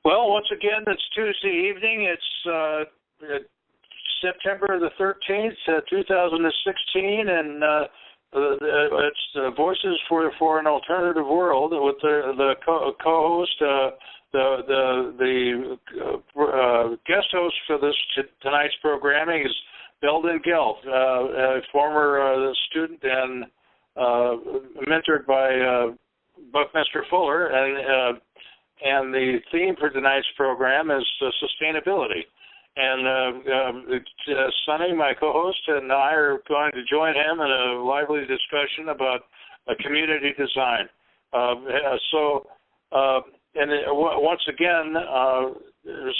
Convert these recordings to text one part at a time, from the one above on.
Well, once again, it's Tuesday evening. It's September the 13th, 2016, and it's Voices for an Alternative World with the co-host, the guest host for tonight's programming is Beldon Gelff, a former student and mentored by Buckminster Fuller, and the theme for tonight's program is sustainability. And Sonny, my co-host, and I are going to join him in a lively discussion about community design. Once again,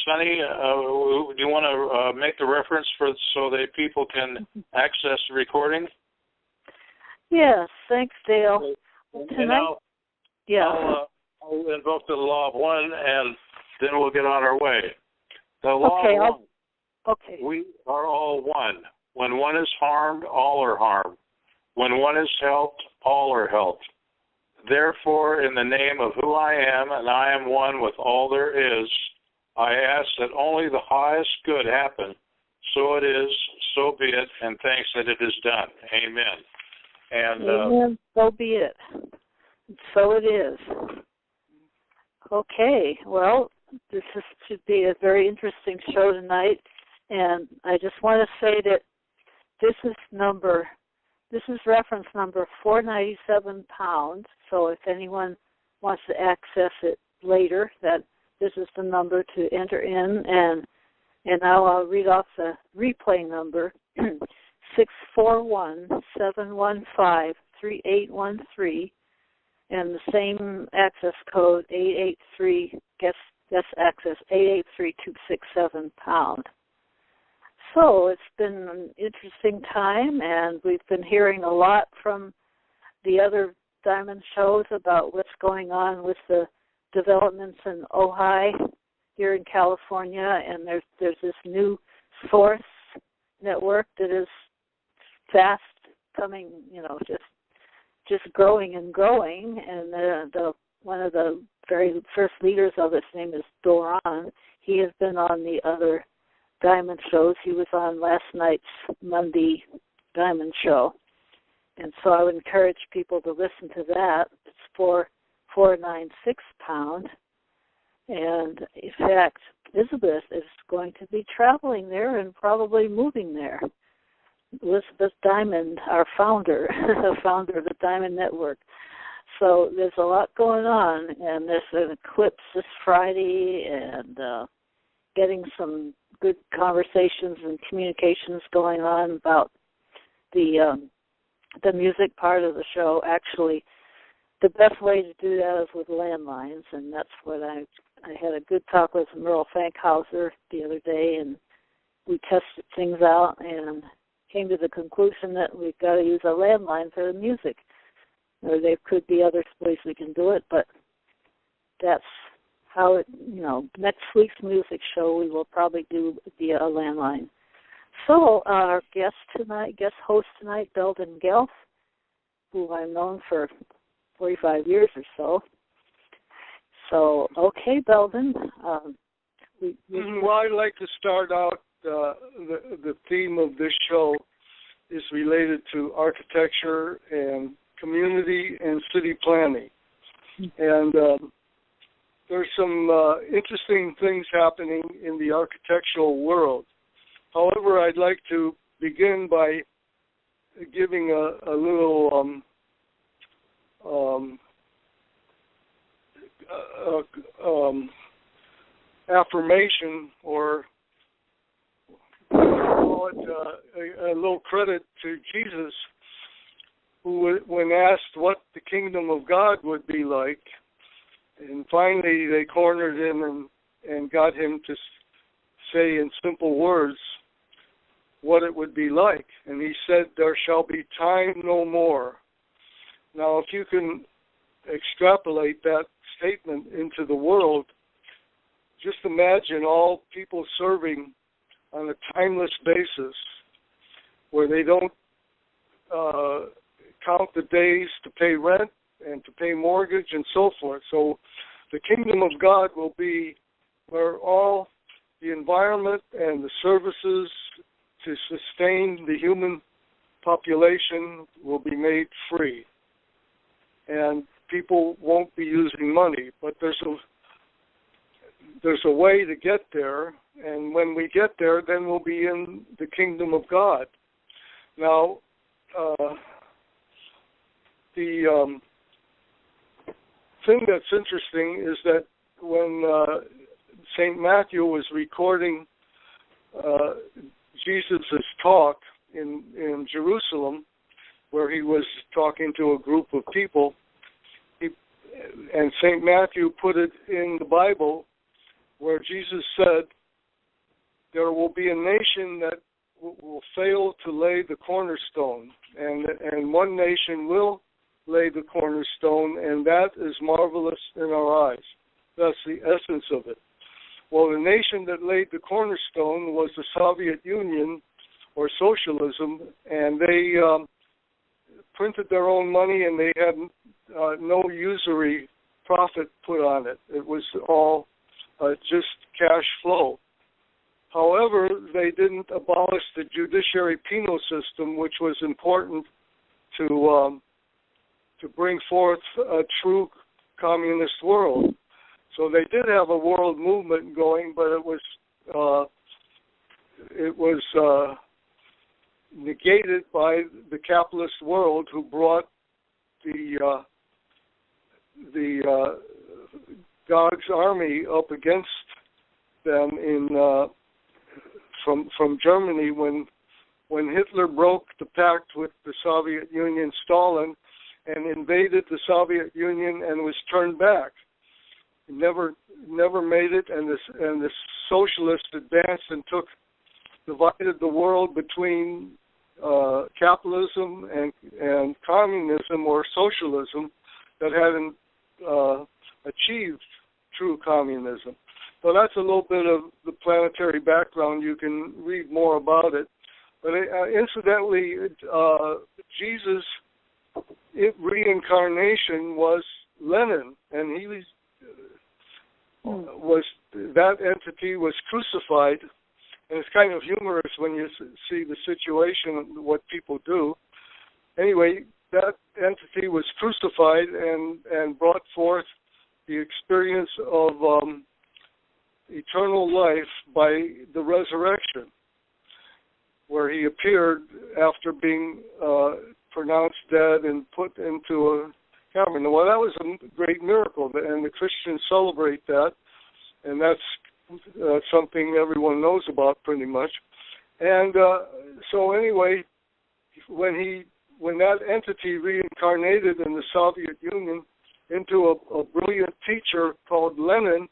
Sonny, do you want to make the reference so that people can access the recording? Yes, thanks, Dale. Tonight, I'll invoke the law of one, and then we'll get on our way. The law of one. Okay. We are all one. When one is harmed, all are harmed. When one is helped, all are helped. Therefore, in the name of who I am, and I am one with all there is, I ask that only the highest good happen. So it is, so be it, and thanks that it is done. Amen. And amen. So be it. So it is. Okay, well, this should be a very interesting show tonight, and I just want to say that this is reference number 497 pounds, so if anyone wants to access it later, that this is the number to enter in, and now I'll read off the replay number, 641-715-3813, and the same access code 883 guest access 883267 pound. So it's been an interesting time, and we've been hearing a lot from the other Diamond shows about what's going on with the developments in Ojai here in California, and there's this new source network that is fast coming, just growing and growing, and the one of the very first leaders of its name is Doran. He has been on the other Diamond shows. He was on last night's Monday Diamond show, and so I would encourage people to listen to that. It's 496 pound, and in fact, Elizabeth is going to be traveling there and probably moving there. Elizabeth Diamond, our founder, the founder of the Diamond Network. So there's a lot going on, and there's an eclipse this Friday, and getting some good conversations and communications going on about the music part of the show. Actually, the best way to do that is with landlines, and that's what I had a good talk with Merle Fankhauser the other day, and we tested things out and came to the conclusion that we've got to use a landline for the music. Or there could be other ways we can do it, but that's how it, next week's music show we will probably do via a landline. So our guest host tonight, Beldon Gelff, who I've known for 45 years or so. So, okay, Beldon. Well, I'd like to start out, the theme of this show is related to architecture and community and city planning. And there's some interesting things happening in the architectural world. However, I'd like to begin by giving a little affirmation, or call it a little credit to Jesus, who, when asked what the kingdom of God would be like, And finally, they cornered him and got him to say in simple words what it would be like. And he said, "There shall be time no more." Now, if you can extrapolate that statement into the world, just imagine all people serving on a timeless basis where they don't count the days to pay rent and to pay mortgage and so forth. So the kingdom of God will be where all the environment and the services to sustain the human population will be made free. And people won't be using money, but there's a way to get there, and when we get there, then we'll be in the kingdom of God. Now, the thing that's interesting is that when St. Matthew was recording Jesus' talk in Jerusalem, where he was talking to a group of people, and St. Matthew put it in the Bible where Jesus said, there will be a nation that will fail to lay the cornerstone, and one nation will lay the cornerstone, and that is marvelous in our eyes. That's the essence of it. Well, the nation that laid the cornerstone was the Soviet Union, or socialism, and they printed their own money, and they had no usury profit put on it. It was all just cash flow. However, they didn't abolish the judiciary penal system, which was important to bring forth a true communist world. So they did have a world movement going, but it was negated by the capitalist world, who brought the God's army up against them from Germany when Hitler broke the pact with the Soviet Union, Stalin, and invaded the Soviet Union and was turned back. He never made it, and the socialists advanced and divided the world between capitalism and communism, or socialism, that hadn't achieved true communism. So that's a little bit of the planetary background. You can read more about it. But incidentally, Jesus' reincarnation was Lenin, and he was that entity was crucified. And it's kind of humorous when you see the situation, what people do. Anyway, that entity was crucified and brought forth the experience of eternal life by the resurrection, where he appeared after being pronounced dead and put into a cavern. Well, that was a great miracle, and the Christians celebrate that, and that's something everyone knows about pretty much. And so anyway, when that entity reincarnated in the Soviet Union into a brilliant teacher called Lenin,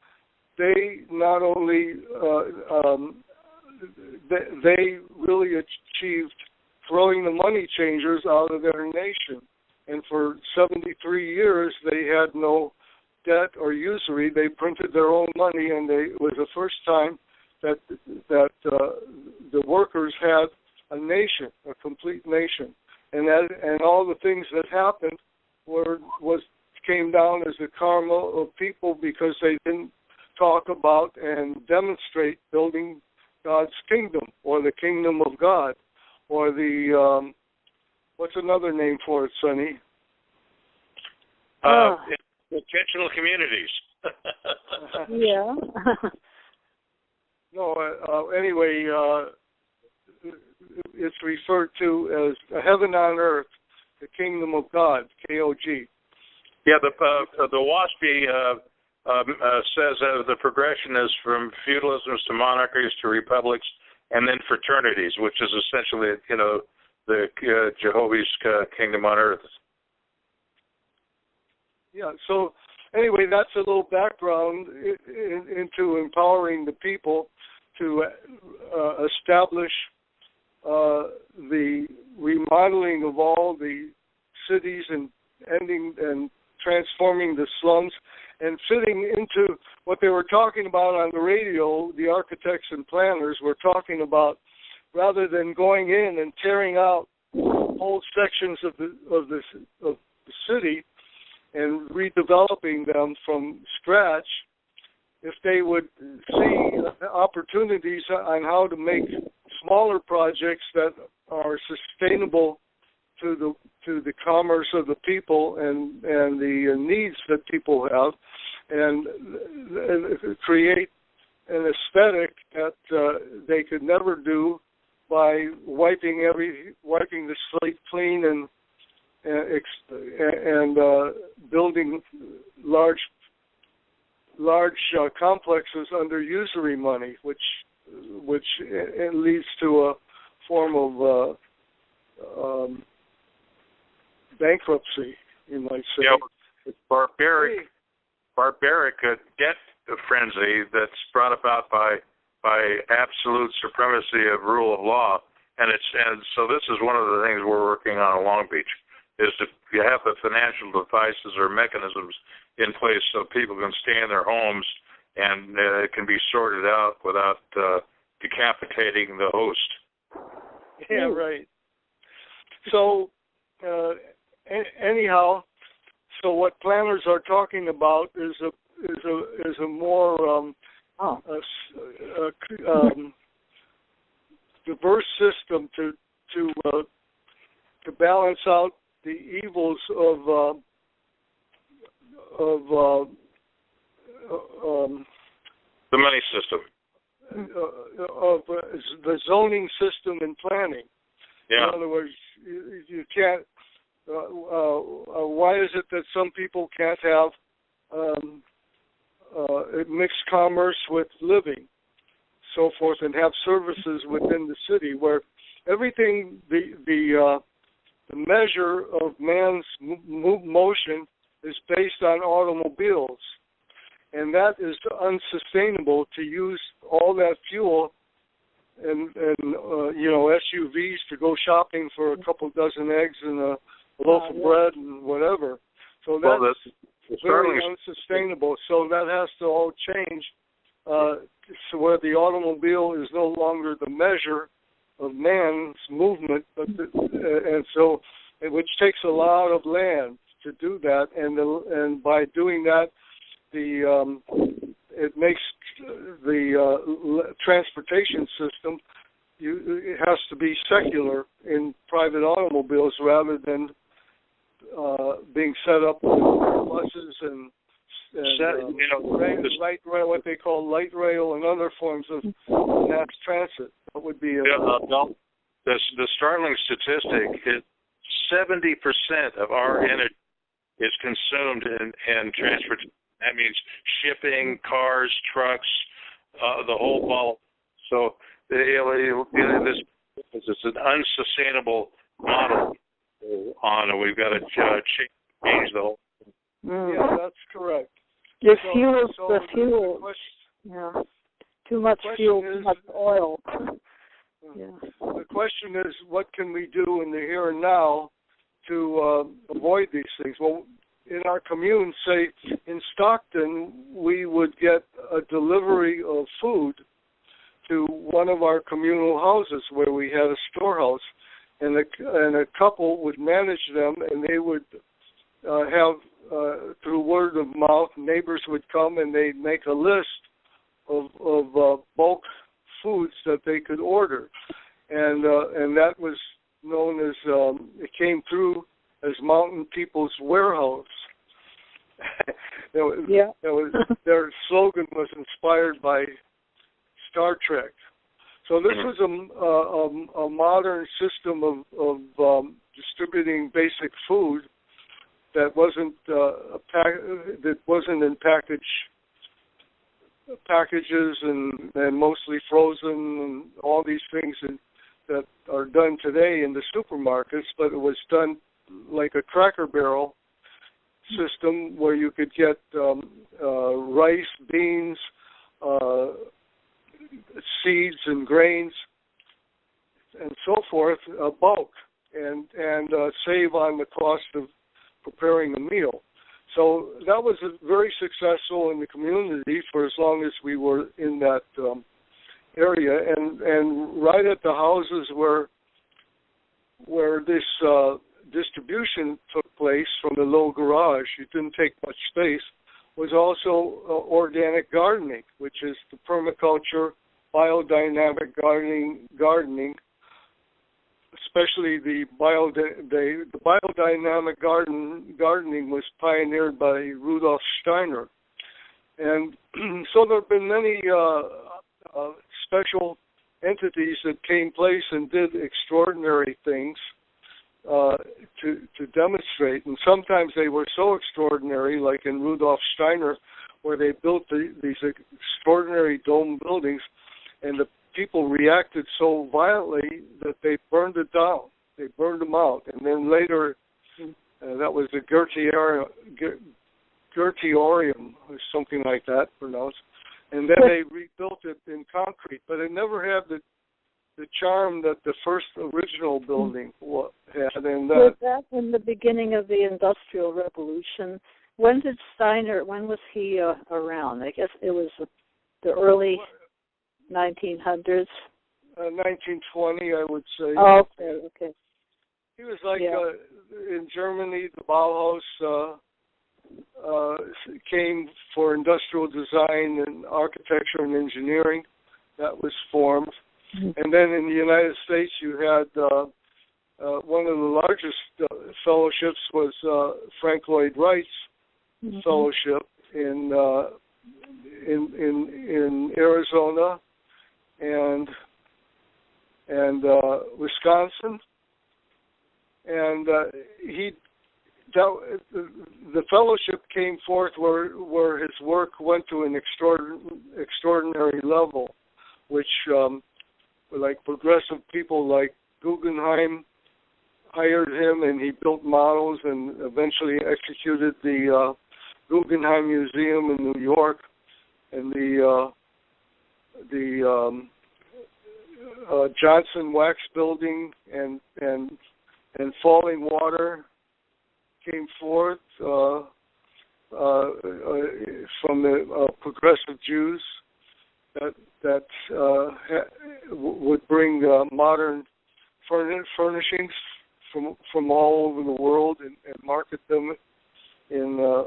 they not only they really achieved throwing the money changers out of their nation. And for 73 years, they had no debt or usury. They printed their own money, and it was the first time that the workers had a nation, a complete nation. And all the things that happened came down as the karma of people because they didn't talk about and demonstrate building God's kingdom, or the kingdom of God, or the what's another name for it, Sonny? Intentional communities. Yeah. No, anyway, it's referred to as heaven on earth, the kingdom of God, KOG. Yeah, the WASPy says the progression is from feudalisms to monarchies to republics, and then fraternities, which is essentially, the Jehovah's kingdom on earth. Yeah, so anyway, that's a little background into empowering the people to establish the remodeling of all the cities and ending and transforming the slums and fitting into what they were talking about on the radio. The architects and planners were talking about, rather than going in and tearing out whole sections of the city and redeveloping them from scratch, if they would see opportunities on how to make smaller projects that are sustainable to the commerce of the people and the needs that people have, and create an aesthetic that they could never do by wiping the slate clean and building large complexes under usury money, which leads to a form of bankruptcy, you might say. Yeah, it's barbaric debt frenzy that's brought about by absolute supremacy of rule of law, and so this is one of the things we're working on in Long Beach, is to have the financial devices or mechanisms in place so people can stay in their homes and it can be sorted out without decapitating the host. Yeah, right. So anyhow, so what planners are talking about is a more diverse system to balance out the evils of the money system, of the zoning system and planning. Yeah. In other words, you can't. Why is it that some people can't have mixed commerce with living, so forth, and have services within the city where everything, the measure of man's motion is based on automobiles, and that is unsustainable to use all that fuel and SUVs to go shopping for a couple dozen eggs and a loaf of bread and whatever. So that's very unsustainable. So that has to all change, so where the automobile is no longer the measure of man's movement, which takes a lot of land to do that, and by doing that, it makes the transportation system. It has to be secular in private automobiles rather than being set up with buses and light rail, what they call light rail, and other forms of mass transit. That would be the startling statistic is 70% of our energy is consumed in transportation. That means shipping, cars, trucks, the whole ball. So this is an unsustainable model on. We've got to change the whole. Yeah, that's correct. The fuel. Yeah. Too much fuel, too much oil. Yeah. The question is, what can we do in the here and now to avoid these things? Well, in our commune, say in Stockton, we would get a delivery of food to one of our communal houses where we had a storehouse, and a couple would manage them, and they would have, through word of mouth, neighbors would come and they'd make a list of bulk foods that they could order, and that was known as, it came through as Mountain People's Warehouse. Their slogan was inspired by Star Trek. So this was a modern system of distributing basic food that wasn't in packages and mostly frozen and all these things that are done today in the supermarkets, but it was done like a Cracker Barrel, system where you could get rice, beans, seeds and grains and so forth, bulk, and save on the cost of preparing a meal. So that was very successful in the community for as long as we were in that area, and right at the houses where this distribution took place from the little garage, it didn't take much space, was also organic gardening, which is the permaculture, biodynamic gardening, especially the biodynamic gardening was pioneered by Rudolf Steiner. And so there have been many special entities that came place and did extraordinary things to demonstrate. And sometimes they were so extraordinary, like in Rudolf Steiner, where they built these extraordinary dome buildings, and the people reacted so violently that they burned it down. They burned them out. And then later, that was the Goetheorium, or something like that pronounced. And then they rebuilt it in concrete. But it never had the charm that the first original building had. And was that in the beginning of the Industrial Revolution? When was he around? I guess it was the early 1900s. 1920, I would say. Oh, okay. He was like in Germany, the Bauhaus came for industrial design and architecture and engineering. That was formed. Mm-hmm. And then in the United States, you had one of the largest fellowships was Frank Lloyd Wright's fellowship in Arizona and Wisconsin, and the fellowship came forth where his work went to an extraordinary level, which like progressive people like Guggenheim hired him, and he built models and eventually executed the Guggenheim Museum in New York, and the Johnson Wax Building and Falling Water came forth from the progressive Jews that would bring modern furnishings from all over the world and market them in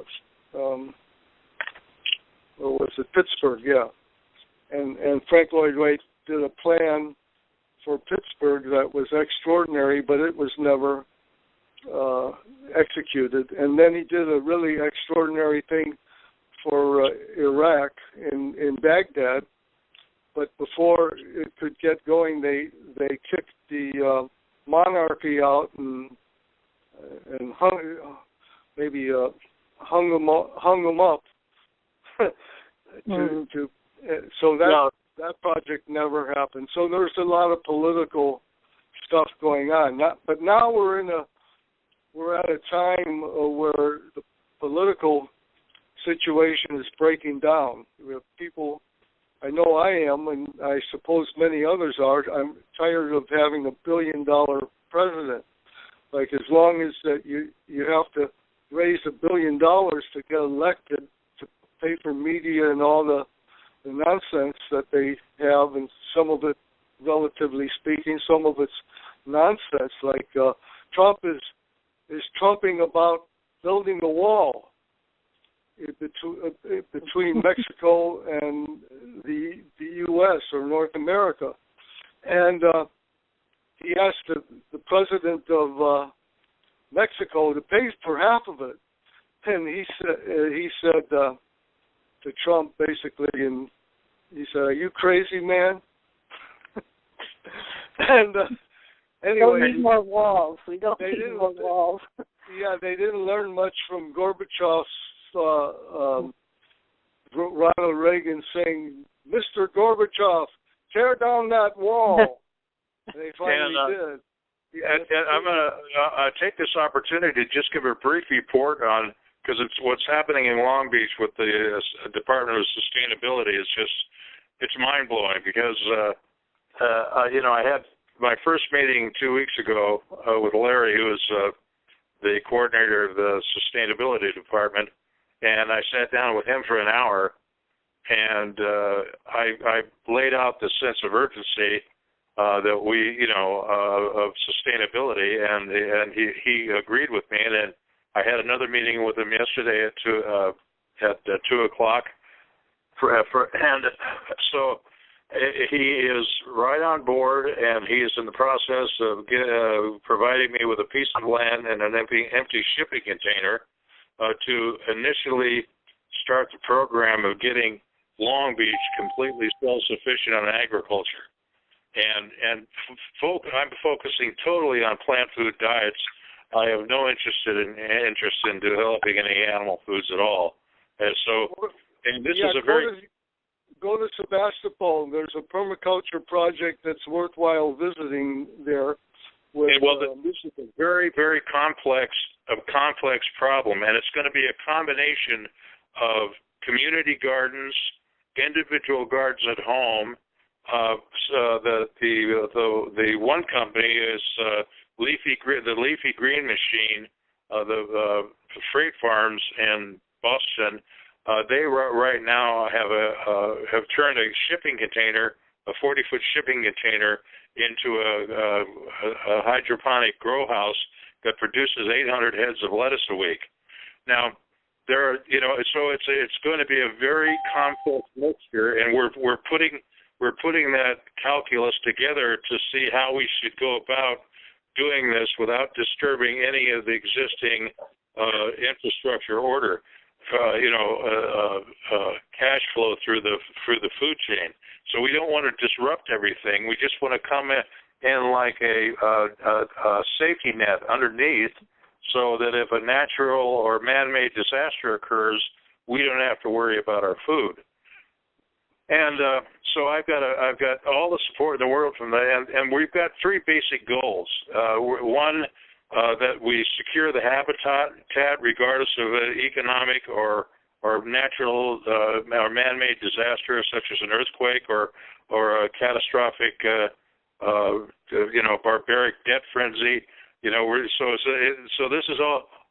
Pittsburgh, and Frank Lloyd Wright did a plan for Pittsburgh that was extraordinary, but it was never executed. And then he did a really extraordinary thing for Iraq in Baghdad, but before it could get going, they kicked the monarchy out and hung them up so that project never happened. So there's a lot of political stuff going on. But now we're at a time where the political situation is breaking down. We have people, I know I am, and I suppose many others are. I'm tired of having $1 billion president. Like, as long as that you have to raise $1 billion to get elected, to pay for media and all the nonsense that they have, and some of it, relatively speaking, some of it's nonsense. Like Trump is trumping about building a wall between Mexico and the U.S. or North America, and he asked the president of Mexico to pay for half of it, and he said to Trump, basically, and he said, "Are you crazy, man?" And anyway, don't need more walls. We don't need more walls. Yeah, they didn't learn much from Gorbachev's Ronald Reagan saying, "Mr. Gorbachev, tear down that wall." They finally did. And I'm going to take this opportunity to just give a brief report on because it's what's happening in Long Beach with the Department of Sustainability is it's mind-blowing because, I had my first meeting 2 weeks ago with Larry, who is the coordinator of the Sustainability Department, and I sat down with him for an hour, and I laid out the sense of urgency that we, of sustainability, and he agreed with me, and then I had another meeting with him yesterday at 2 o'clock, and so he is right on board, and he is in the process of providing me with a piece of land and an empty shipping container to initially start the program of getting Long Beach completely self-sufficient on agriculture. And I'm focusing totally on plant food diets. I have no interest in developing any animal foods at all. And this is a very... Go to Sebastopol. There's a permaculture project that's worthwhile visiting there. This is a very, very complex problem, and it's going to be a combination of community gardens, individual gardens at home. The one company is the Leafy Green Machine, the freight farms in Boston. They right now have turned a shipping container, a 40-foot shipping container, into a hydroponic grow house that produces 800 heads of lettuce a week. Now, so it's going to be a very complex mixture, and we're putting that calculus together to see how we should go about doing this without disturbing any of the existing infrastructure order. Cash flow through the food chain. So we don't want to disrupt everything. We just want to come in like a safety net underneath, so that if a natural or man-made disaster occurs, we don't have to worry about our food. And so I've got all the support in the world from that, and we've got three basic goals. One, that we secure the habitat regardless of economic or natural or man-made disaster such as an earthquake or a catastrophic barbaric debt frenzy. So this is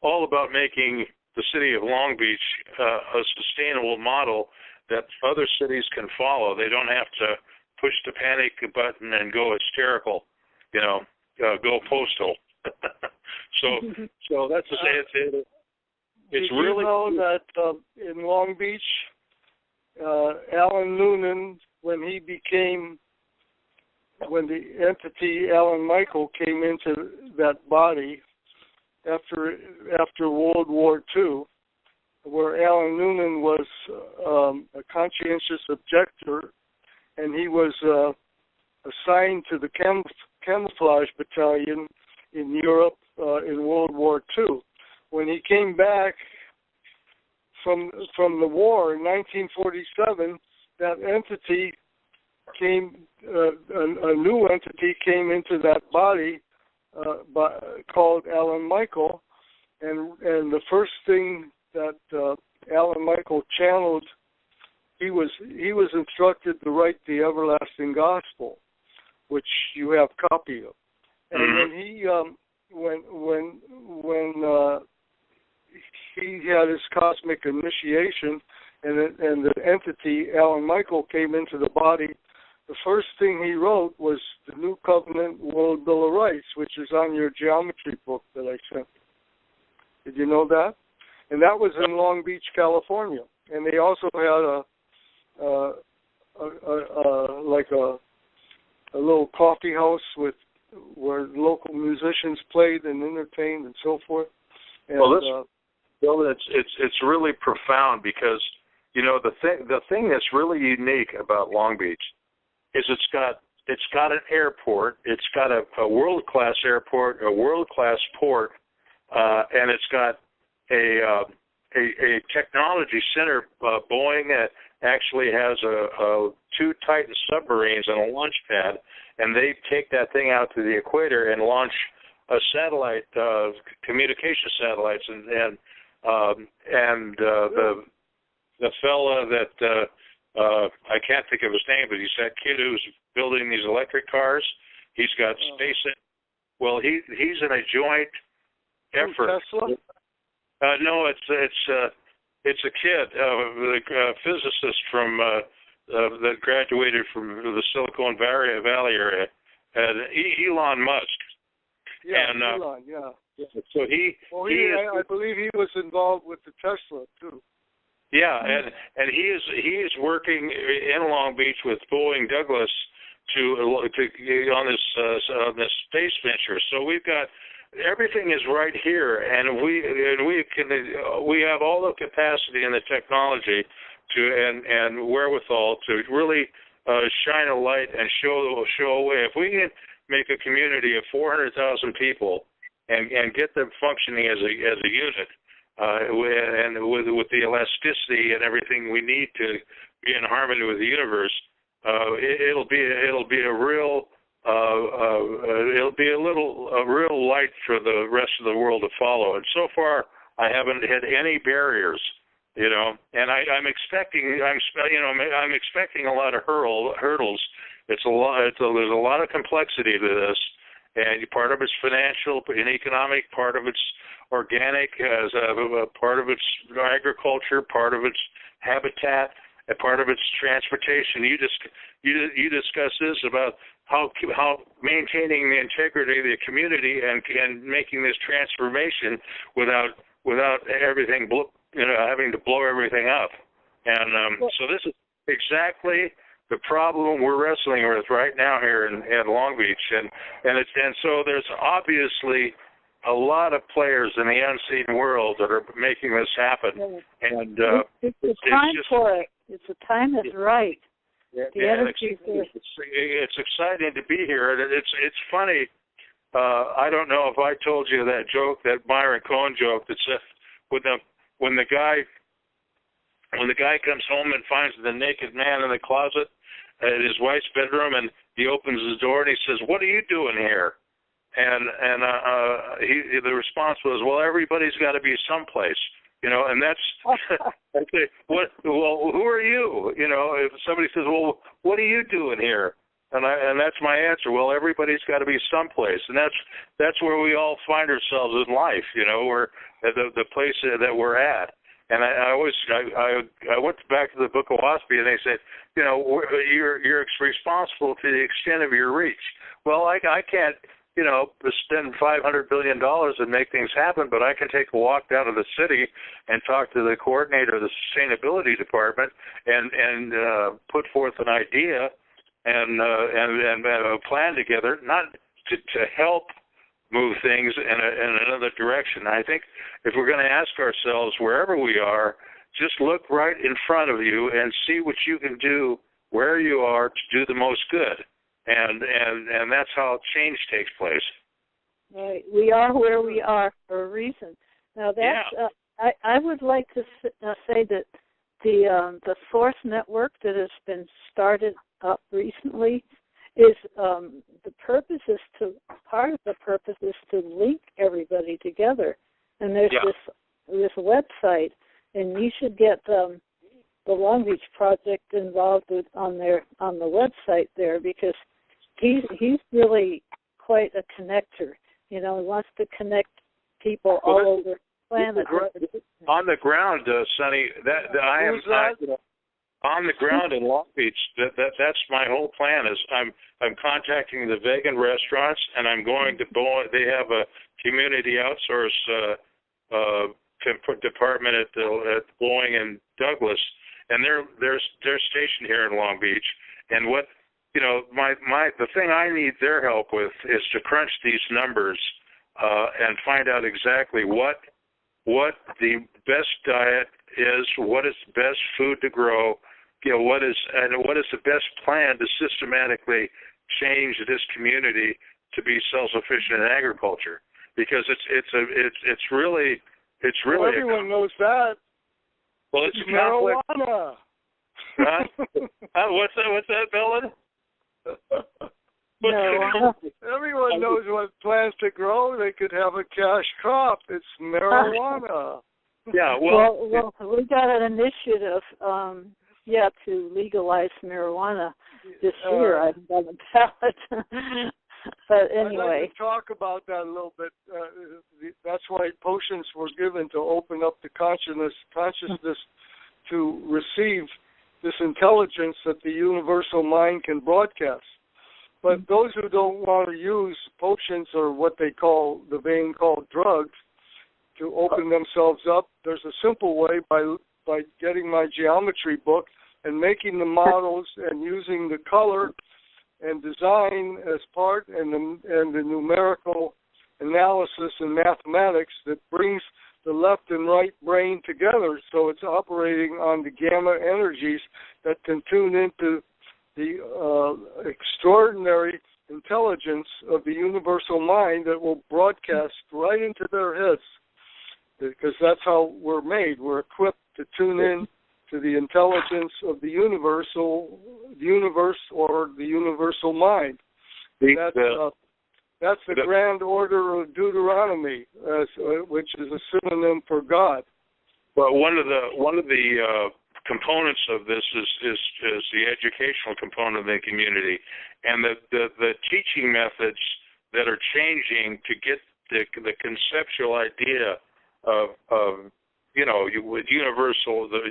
all about making the city of Long Beach a sustainable model that other cities can follow. They don't have to push the panic button and go hysterical, go postal. So that's to say it's really. You know that in Long Beach, Alan Noonan, when the entity Alan Michael came into that body after World War II, where Alan Noonan was a conscientious objector, and he was assigned to the camouflage battalion in Europe in World War II. When he came back from the war in 1947, that entity a new entity came into that body called Alan Michael, and the first thing that Alan Michael channeled, he was instructed to write the everlasting gospel, which you have copy of. And when he he had his cosmic initiation, and the entity Alan Michael came into the body, the first thing he wrote was the New Covenant World Bill of Rights, which is on your geometry book that I sent. Did you know that? And that was in Long Beach, California. And they also had a little coffee house where local musicians played and entertained and so forth. And, it's really profound because the thing that's really unique about Long Beach is it's got an airport, it's got a world-class airport, a world-class port, and it's got a technology center. Boeing actually has two Titan submarines and a launch pad, and they take that thing out to the equator and launch a satellite, communication satellites, and and the fella that I can't think of his name, but he's that kid who's building these electric cars. He's got space. Well, he's in a joint effort. Tesla? No, it's a kid, a physicist from that graduated from the Silicon Valley area, Elon Musk. Yeah, and, Elon. Yeah. So I believe he was involved with the Tesla too. Yeah, and he is working in Long Beach with Boeing Douglas to on this space venture. So we've got everything is right here, and we have all the capacity and the technology and wherewithal to really shine a light and show a way. If we can make a community of 400,000 people and get them functioning as a unit, and with the elasticity and everything we need to be in harmony with the universe, it'll be a real real light for the rest of the world to follow. And so far, I haven't had any barriers, And I'm expecting a lot of hurdles. There's a lot of complexity to this, and part of it's financial and economic, part of it's organic, as part of it's agriculture, part of it's habitat, and part of it's transportation. You discuss this about how maintaining the integrity of the community and making this transformation without everything having to blow everything up. And so this is exactly the problem we're wrestling with right now here in Long Beach, and so there's obviously a lot of players in the unseen world that are making this happen, and it's the time for it. It's the time is right. The energy it's exciting to be here, and it's funny. I don't know if I told you that joke, that Myron Cohen joke that says when the guy comes home and finds the naked man in the closet at his wife's bedroom, and he opens the door and he says, "What are you doing here?" And the response was, "Well, everybody's got to be someplace, and that's okay. Well, who are you? If somebody says, "Well, what are you doing here?" and that's my answer. Well, everybody's got to be someplace, and that's where we all find ourselves in life. We're at the place that we're at. And I went back to the Book of Waspy, and they said, you're responsible to the extent of your reach. Well, I can't, spend $500 billion and make things happen, but I can take a walk down to the city and talk to the coordinator of the sustainability department and put forth an idea and a plan together, not to help move things in another direction. I think if we're going to ask ourselves, wherever we are, just look right in front of you and see what you can do where you are to do the most good. And that's how change takes place. Right. We are where we are for a reason. Now, that's I would like to say that the Source Network that has been started up recently is part of the purpose is to link everybody together. And there's this website, and you should get the Long Beach Project involved on the website there, because he's really quite a connector. He wants to connect people all over the planet. On the ground, Sonny, I am on the ground in Long Beach. That's my whole plan. Is I'm contacting the vegan restaurants, and I'm going to Boeing. They have a community outsource department at Boeing and Douglas, and they're stationed here in Long Beach. And what the thing I need their help with is to crunch these numbers and find out exactly what the best diet is, what is the best food to grow, what is the best plan to systematically change this community to be self-sufficient in agriculture, because it's really well, everyone knows that. Well, it's marijuana. What's that, Beldon? Marijuana. Everyone knows what plants to grow. They could have a cash crop. It's marijuana. Yeah, well, we got an initiative, to legalize marijuana this year. I haven't done the ballot. But anyway. I'd like to talk about that a little bit. That's why potions were given, to open up the consciousness to receive this intelligence that the universal mind can broadcast. But those who don't want to use potions, or what they call, the vein called drugs, to open themselves up, there's a simple way by getting my geometry book and making the models and using the color and design as part, and the numerical analysis and mathematics that brings the left and right brain together, so it's operating on the gamma energies that can tune into the extraordinary intelligence of the universal mind that will broadcast right into their heads, because that's how we're made. We're equipped to tune in to the intelligence of the universe, or the universal mind. That's the grand order of Deuteronomy, which is a synonym for God. Well, one of the components of this is the educational component of the community, and the teaching methods that are changing to get the conceptual idea of with the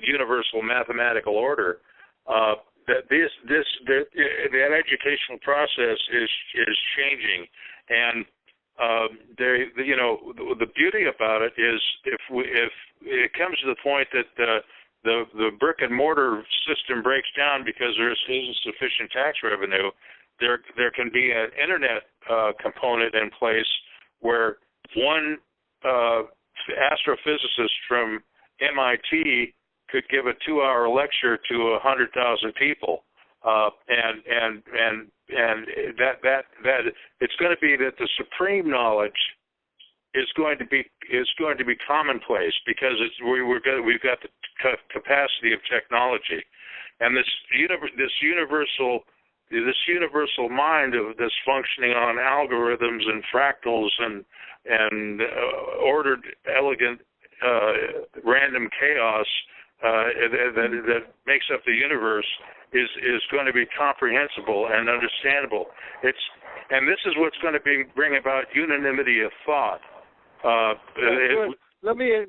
universal mathematical order. That that educational process is changing, and the beauty about it is if it comes to the point that the brick and mortar system breaks down because there isn't sufficient tax revenue, there can be an internet component in place where one astrophysicist from MIT could give a 2-hour lecture to 100,000 people, and that it's going to be that the supreme knowledge is going to be commonplace, because we've got the capacity of technology, and this universal mind that's functioning on algorithms and fractals and ordered, elegant, random chaos that makes up the universe is going to be comprehensible and understandable. And this is what's going to bring about unanimity of thought. Let me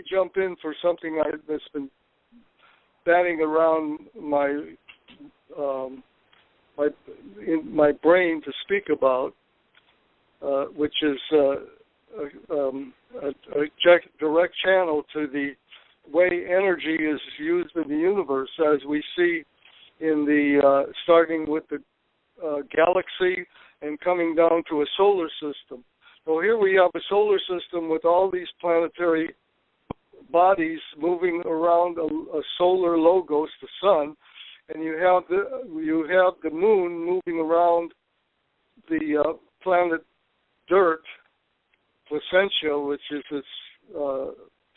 jump in for something that's been batting around in my brain to speak about, which is a direct channel to the way energy is used in the universe, as we see in the starting with the galaxy and coming down to a solar system. So here we have a solar system with all these planetary bodies moving around a solar logos, the sun, and you have the moon moving around the planet Dirt, Placentia, which is its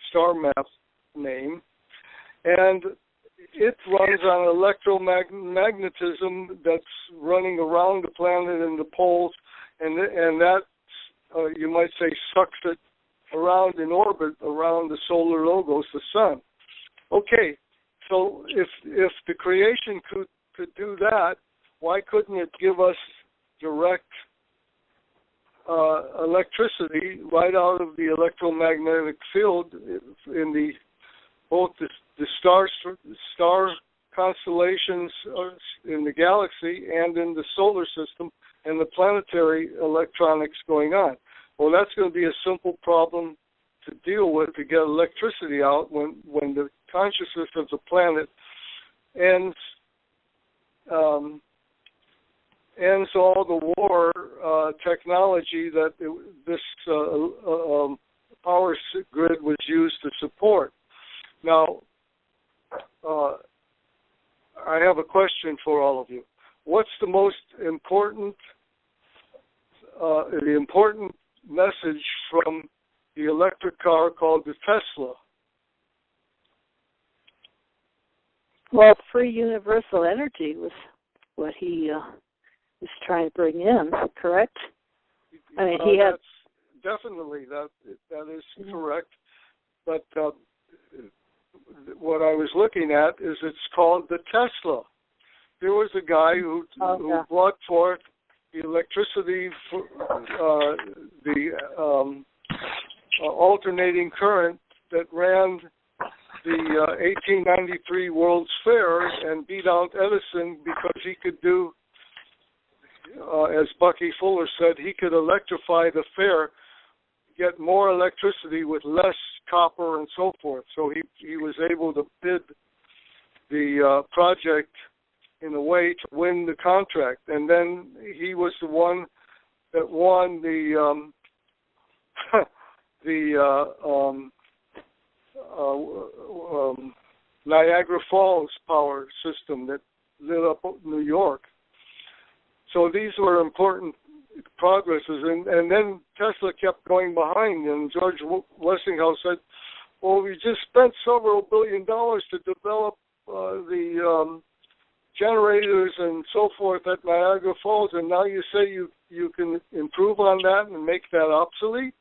star map name, and it runs on electromagnetism that's running around the planet and the poles, and that you might say sucks it around in orbit around the solar logos, the sun. Okay, so if the creation could do that, why couldn't it give us direct electricity right out of the electromagnetic field in both the star constellations in the galaxy and in the solar system, and the planetary electronics going on? Well, that's going to be a simple problem to deal with, to get electricity out when the consciousness of the planet ends all the war technology that this power grid was used to support. Now, I have a question for all of you. What's the most important, message from the electric car called the Tesla? Well, free universal energy was what he was trying to bring in, correct? I mean, he had definitely that is correct. But what I was looking at is it's called the Tesla. There was a guy who brought forth the electricity, the alternating current that ran the 1893 World's Fair and beat out Edison because he could do, as Bucky Fuller said, he could electrify the fair, get more electricity with less copper and so forth. So he was able to bid the project in a way to win the contract. And then he was the one that won the Niagara Falls power system that lit up New York. So these were important progresses, and then Tesla kept going behind, and George Westinghouse said, well, we just spent several $1 billion to develop the generators and so forth at Niagara Falls, and now you say you can improve on that and make that obsolete?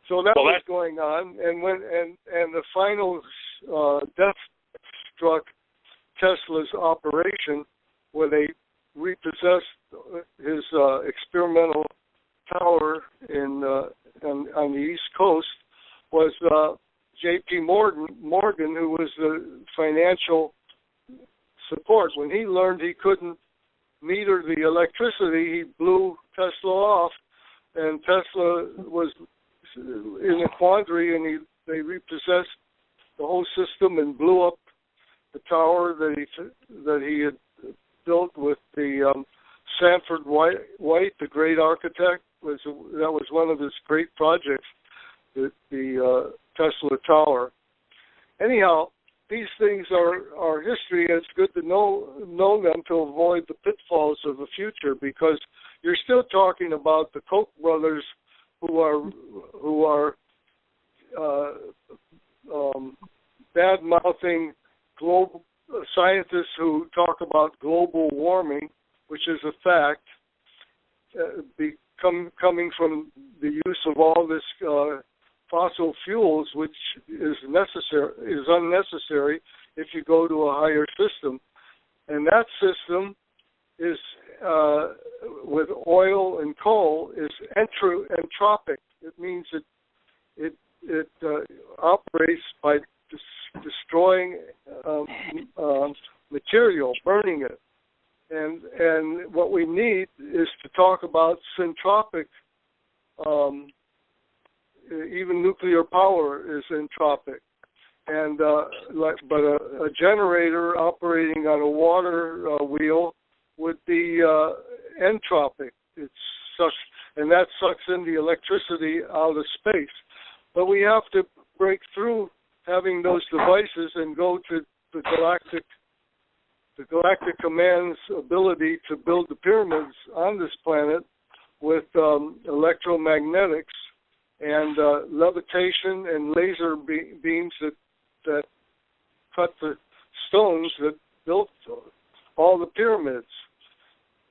So that was going on, and the final death struck Tesla's operation, where they repossessed his experimental tower on the East Coast, was J.P. Morgan, who was the financial support. When he learned he couldn't meter the electricity, he blew Tesla off, and Tesla was in a quandary, and they repossessed the whole system and blew up the tower that he had built with the Sanford White, the great architect. That was one of his great projects, the Tesla Tower. Anyhow, these things are history, and it's good to know them to avoid the pitfalls of the future, because you're still talking about the Koch brothers who are bad-mouthing global scientists who talk about global warming, which is a fact, coming from the use of all this fossil fuels, which is unnecessary if you go to a higher system. And that system is with oil and coal is entropic. It means it operates by destroying material, burning it. And what we need is to talk about syntropic. Even nuclear power is entropic, and but a generator operating on a water wheel would be entropic. And that sucks in the electricity out of space. But we have to break through having those devices and go to the Galactic Command's ability to build the pyramids on this planet with electromagnetics and levitation and laser beams that cut the stones that built all the pyramids.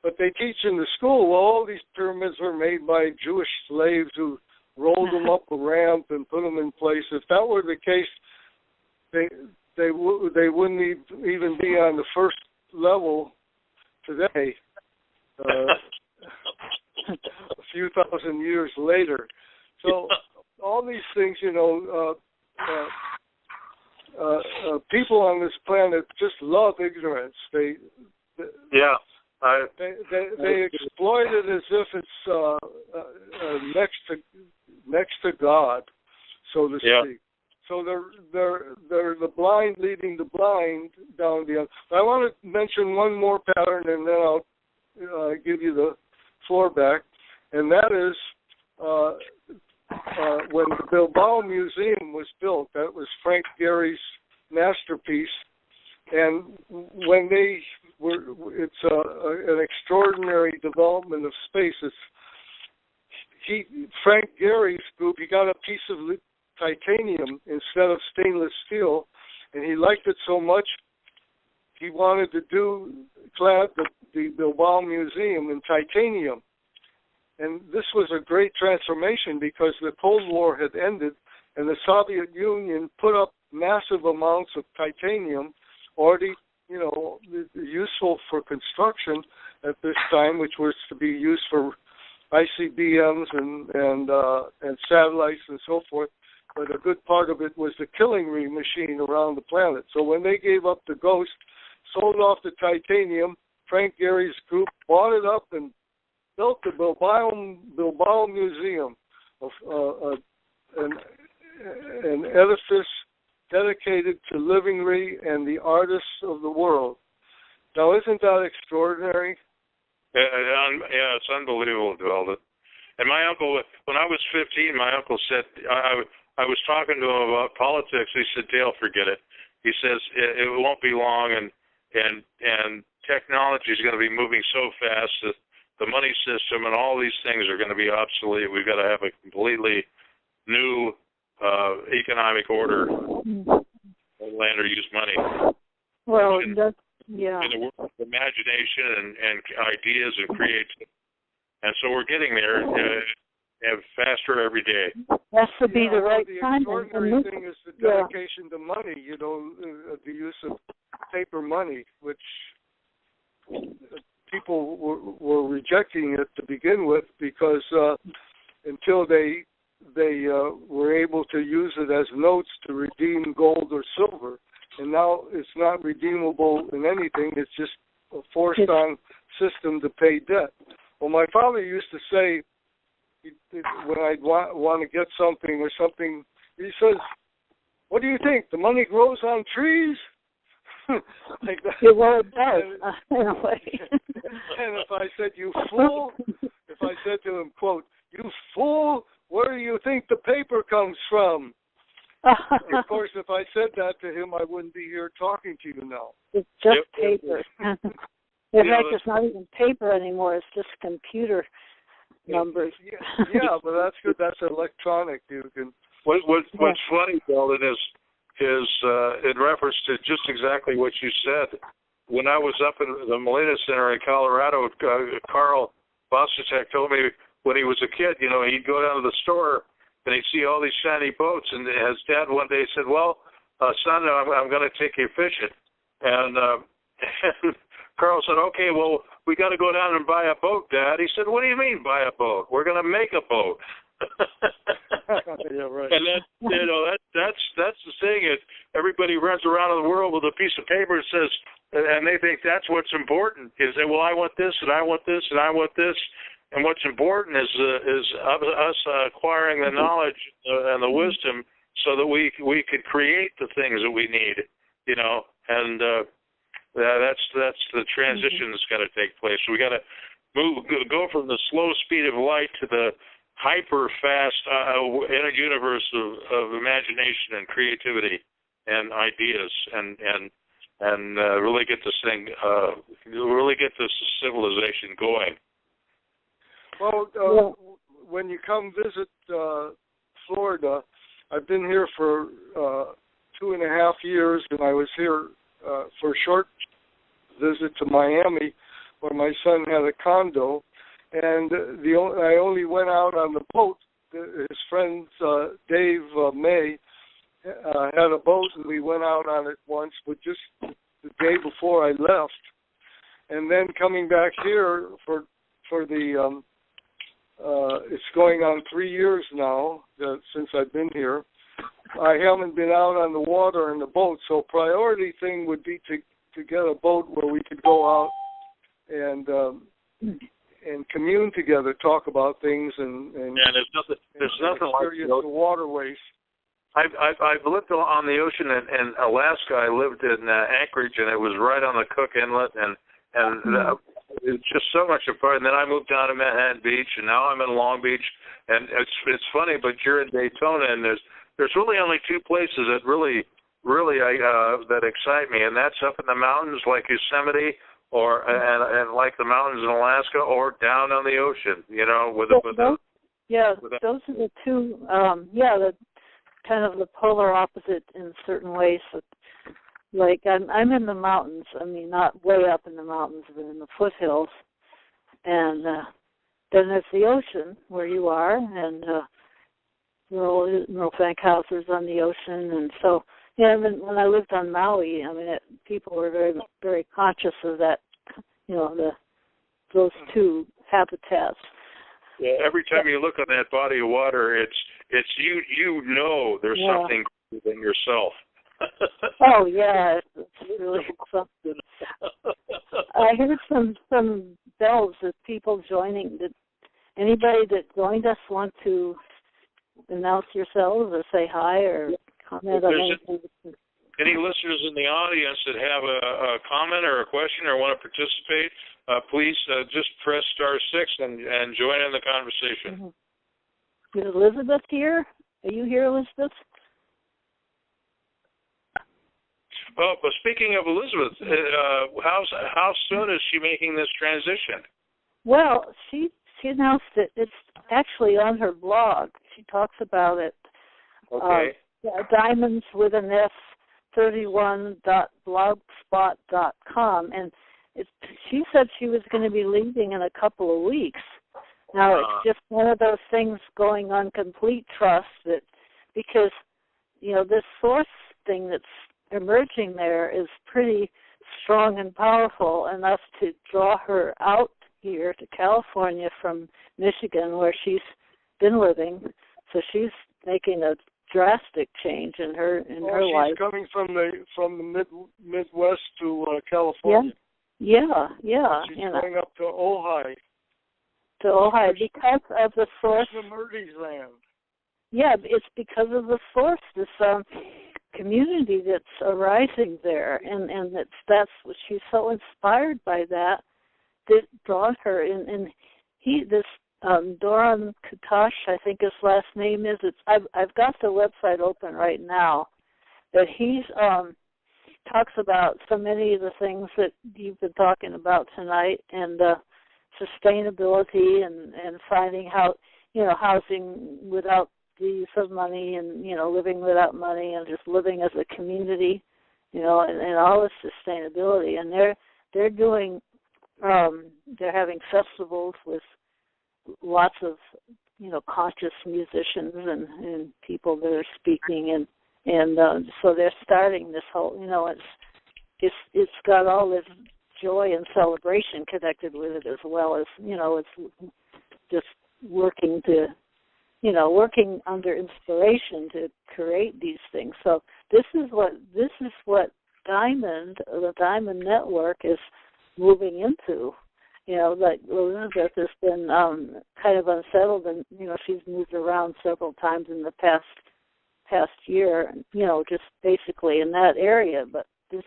But they teach in the school, well, all these pyramids were made by Jewish slaves who rolled them up a ramp and put them in place. If that were the case, they wouldn't even be on the first level today, a few thousand years later. So all these things, people on this planet just love ignorance. They exploit it as if it's next to God, so to speak. So they're the blind leading the blind down the. I want to mention one more pattern, and then I'll give you the floor back, and that is when the Bilbao Museum was built. That was Frank Gehry's masterpiece, and when it's an extraordinary development of space. Frank Gehry's group, he got a piece of titanium instead of stainless steel, and he liked it so much he wanted to clad the Bilbao Museum in titanium. And this was a great transformation because the Cold War had ended and the Soviet Union put up massive amounts of titanium, already, useful for construction at this time, which was to be used for ICBMs and satellites and so forth. But a good part of it was the killing machine around the planet. So when they gave up the Ghost, sold off the titanium, Frank Gehry's group bought it up and built the Bilbao Museum, an edifice dedicated to Livingry and the artists of the world. Now, isn't that extraordinary? Yeah, it's unbelievable, Beldon. And my uncle, when I was 15, my uncle said, I was talking to him about politics. He said, Dale, forget it. He says, it won't be long, and technology is going to be moving so fast that the money system and all these things are going to be obsolete. We've got to have a completely new economic order. Land or use money. Well, in that's, yeah. In the world of imagination and ideas and creativity. And so we're getting there and faster every day. Has to be the right the time. The extraordinary thing is the dedication to money, the use of paper money, which people were rejecting it to begin with because until they were able to use it as notes to redeem gold or silver. And now it's not redeemable in anything. It's just a forced-on system to pay debt. Well, my father used to say, when I'd want to get something or something, he says, what do you think? The money grows on trees? Like that. Yeah, well, it does. And if I said, you fool, if I said to him, quote, you fool, where do you think the paper comes from? Of course, if I said that to him, I wouldn't be here talking to you now. It's just paper. In fact, it's not even paper anymore. It's just computer numbers. Yeah, but that's good. That's electronic. You can. What's funny, Beldon, is in reference to just exactly what you said. When I was up in the Molina Center in Colorado, Carl Vossitek told me when he was a kid, he'd go down to the store and he'd see all these shiny boats. And his dad one day said, well, son, I'm going to take you fishing. And Carl said, okay, well, we got to go down and buy a boat, Dad. He said, what do you mean buy a boat? We're going to make a boat. Yeah, right. And that's the thing. Is everybody runs around in the world with a piece of paper that says, and they think that's what's important. Is that, well, I want this, and I want this, and I want this. And what's important is us acquiring the knowledge and the wisdom so that we could create the things that we need, and that's the transition that's got to take place. We got to go from the slow speed of light to the hyper fast inner universe of imagination and creativity and ideas, and really get this thing, really get this civilization going. Well, when you come visit Florida, I've been here for 2.5 years, and I was here for a short visit to Miami, where my son had a condo, and I only went out on the boat. His friend Dave May had a boat, and we went out on it once, but just the day before I left, and then coming back here for the it's going on 3 years now since I've been here. I haven't been out on the water in the boat, so priority thing would be to get a boat where we could go out and commune together, talk about things, and there's nothing like the waterways. I've lived on the ocean in Alaska. I lived in Anchorage, and it was right on the Cook Inlet, and it's just so much fun. And then I moved down to Manhattan Beach, and now I'm in Long Beach. And it's funny, but you're in Daytona, and there's really only two places that really that excite me, and that's up in the mountains like Yosemite, and like the mountains in Alaska, or down on the ocean. Those are the two. The kind of the polar opposite in certain ways. Like I'm in the mountains. I mean, not way up in the mountains, but in the foothills. And then there's the ocean where you are, and rural Fankhauser's on the ocean, and so yeah. When I lived on Maui, I mean, people were very very conscious of that. Those two habitats. Yeah, every time you look on that body of water, it's you know there's something greater than yourself. Oh yeah, it's really something. I heard some bells of people joining. Did anybody that joined us want to announce yourselves or say hi or comment on anything? Any listeners in the audience that have a comment or a question or want to participate, please just press *6 and join in the conversation. Mm-hmm. Is Elizabeth here? Are you here, Elizabeth? Oh, but speaking of Elizabeth, how soon is she making this transition? Well, she announced it. It's actually on her blog. She talks about it. Okay. Diamonds with an S 31.blogspot.com, and she said she was going to be leaving in a couple of weeks. Now it's just one of those things going on complete trust that because this source thing that's emerging there is pretty strong and powerful enough to draw her out here to California from Michigan where she's been living. So she's making a drastic change in her life. She's coming from the Midwest to California. Yeah. She's going up to Ojai. To Ojai because of the source. The Murdy's land. Yeah, it's because of the source. This community that's arising there, and that's what she's so inspired by that brought her in. And this Doran Kutash, I think his last name is. I've got the website open right now, but he's talks about so many of the things that you've been talking about tonight, and sustainability and finding how housing without the use of money, and living without money, and just living as a community, and all this sustainability. And they're doing they're having festivals with lots of conscious musicians and people that are speaking, and so they're starting this whole it's got all this joy and celebration connected with it, as well as it's just working working under inspiration to create these things. So this is what the Diamond Network is moving into. Like Elizabeth has been kind of unsettled, and she's moved around several times in the past year, just basically in that area. But this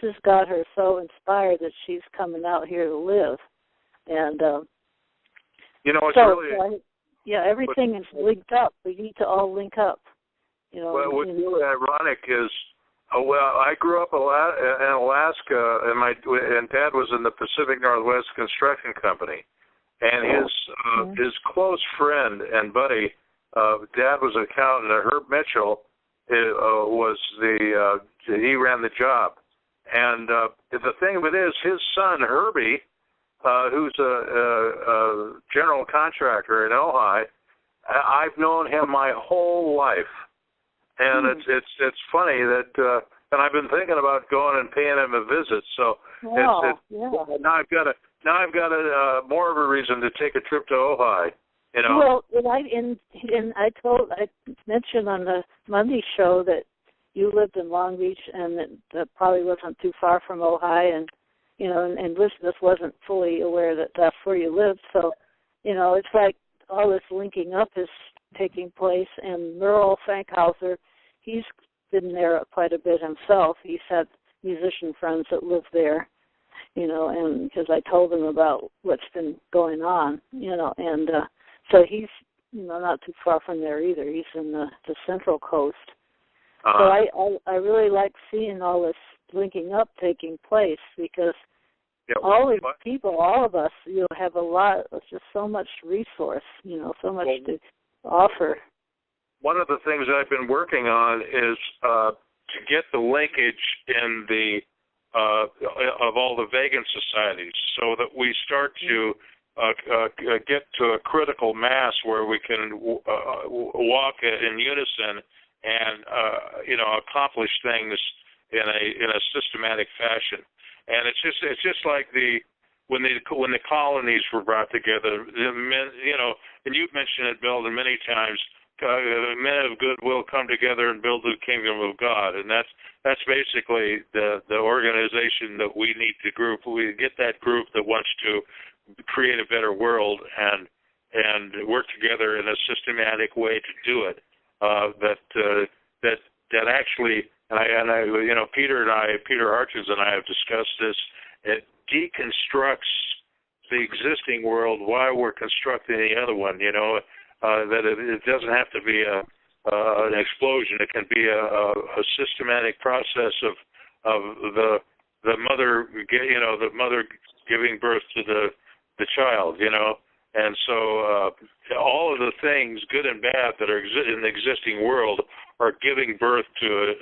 has got her so inspired that she's coming out here to live, and it's so, really everything is linked up. We need to all link up. Well, what's really ironic is, I grew up in Alaska, and Dad was in the Pacific Northwest Construction Company, and his close friend and buddy, Dad was an accountant. Herb Mitchell he ran the job, and the thing of it is, his son Herbie, who's a general contractor in Ojai, I've known him my whole life. And it's funny that, and I've been thinking about going and paying him a visit. So now I've got more of a reason to take a trip to Ojai. Well, I mentioned on the Monday show that you lived in Long Beach, and that probably wasn't too far from Ojai, and and Elizabeth wasn't fully aware that that's where you lived. So it's like all this linking up is taking place, and Merle Fankhauser, he's been there quite a bit himself. He's had musician friends that live there, and because I told him about what's been going on, and so he's, not too far from there either. He's in the Central Coast. So I really like seeing all this linking up taking place, because all these people, all of us, have a lot, just so much resource, so much to offer. One of the things I've been working on is to get the linkage in the of all the vegan societies, so that we start to get to a critical mass where we can walk in unison and accomplish things in a systematic fashion. And it's just like when the colonies were brought together, the men, and you've mentioned it, Beldon, many times. Men of goodwill come together and build the kingdom of God, and that's basically the organization that we need to group. We get that group that wants to create a better world and work together in a systematic way to do it. That actually, Peter Arches and I have discussed this. It deconstructs the existing world while we're constructing the other one. That it doesn't have to be an explosion. It can be a systematic process of the mother, the mother giving birth to the child, and so all of the things, good and bad, that are in the existing world are giving birth to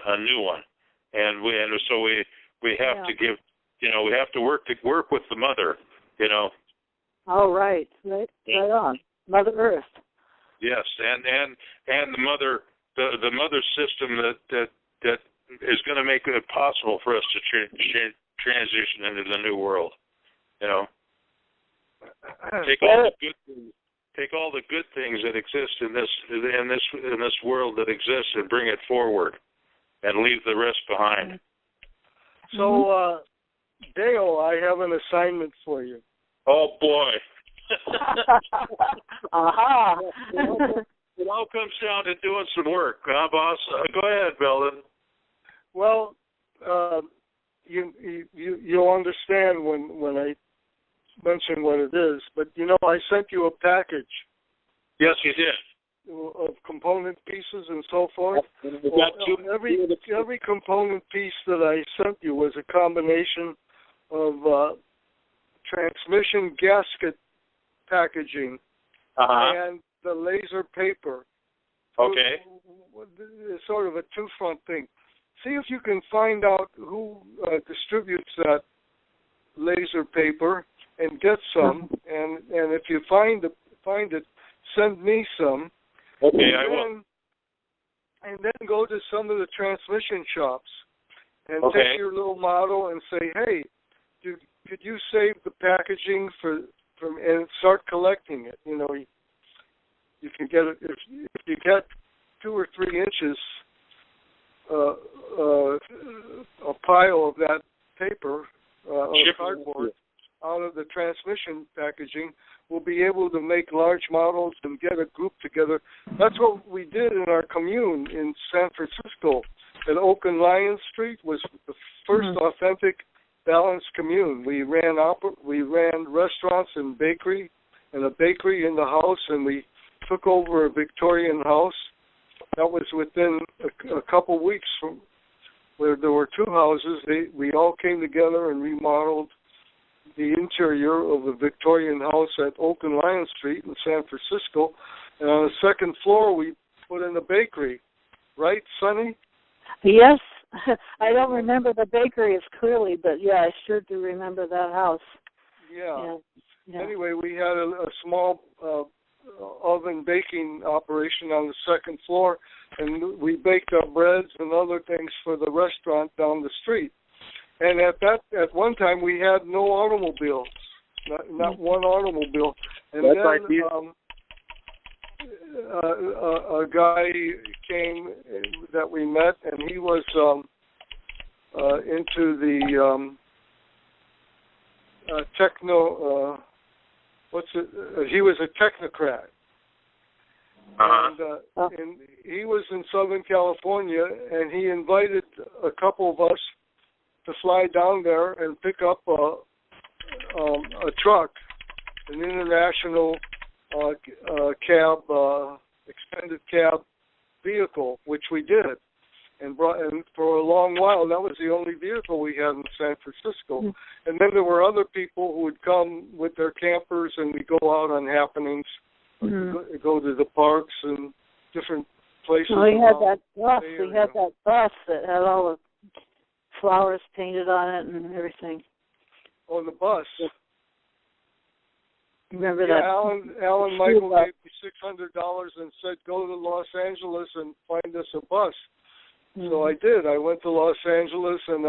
a new one, and so we have to give, we have to work with the mother, Oh, right on. Mother Earth. Yes, and the mother system that is going to make it possible for us to transition into the new world. Take all the good things that exist in this world that exists and bring it forward, and leave the rest behind. So, Dale, I have an assignment for you. Oh boy. Aha! It all comes down to doing some work, huh, boss? Go ahead, Beldon. Well, you'll understand when I mention what it is. But I sent you a package. Yes, you did. Of component pieces and so forth. Every component piece that I sent you was a combination of transmission gasket packaging and the laser paper. Okay. It's sort of a two-front thing. See if you can find out who distributes that laser paper and get some. And if you find it, send me some. Okay, I will. And then go to some of the transmission shops and Okay. take your little model and say, hey, could you save the packaging and start collecting it? You can get it if you get 2 or 3 inches, a pile of that paper or cardboard out of the transmission packaging. We'll be able to make large models and get a group together. That's what we did in our commune in San Francisco. At Oak and Lion Street was the first authentic balanced commune. We ran restaurants and bakery, and a bakery in the house, and we took over a Victorian house. That was within a couple weeks from where there were 2 houses. We all came together and remodeled the interior of the Victorian house at Oak and Lion Street in San Francisco. And on the 2nd floor, we put in a bakery. Right, Sonny? Yes. I don't remember the bakery as clearly, but yeah, I sure do remember that house. Yeah. Anyway, we had a small oven baking operation on the 2nd floor, and we baked our breads and other things for the restaurant down the street. And at one time we had no automobiles, not one automobile. And then a guy came that we met, and he was into the techno. He was a technocrat. And he was in Southern California, and he invited a couple of us to fly down there and pick up a truck, an international cab, extended cab vehicle, which we did, and for a long while that was the only vehicle we had in San Francisco. And then there were other people who would come with their campers, and we go out on happenings, go to the parks and different places. Well, we had that bus. We had that bus that had all the flowers painted on it and everything. On the bus. Remember yeah, that? Alan Michael gave me $600 and said, go to Los Angeles and find us a bus. Mm-hmm. So I did. I went to Los Angeles and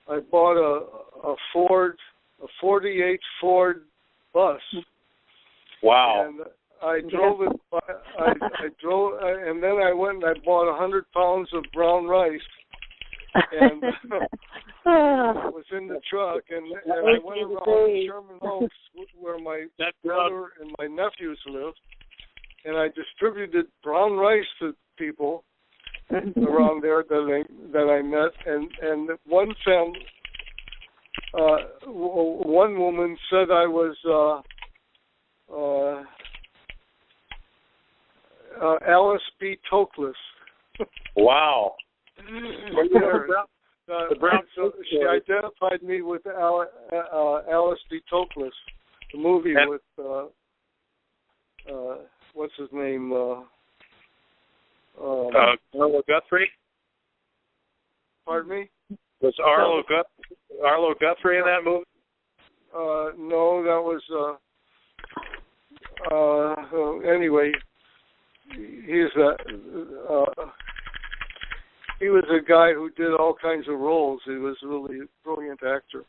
I bought a 48 Ford bus. Wow. And I drove it. I drove, and then I went and I bought 100 pounds of brown rice, and it was in the truck. And I went around Sherman Oaks, where my brother and my nephews lived, and I distributed brown rice to people around there that I met. And one family, one woman said I was. Alice B. Tokless. Wow. So she identified me with Alice B. Tokless, the movie with what's his name? Arlo Guthrie. Pardon me? Was Arlo Guthrie in that movie? No, that was. Anyway, he was a guy who did all kinds of roles. He was really a brilliant actor.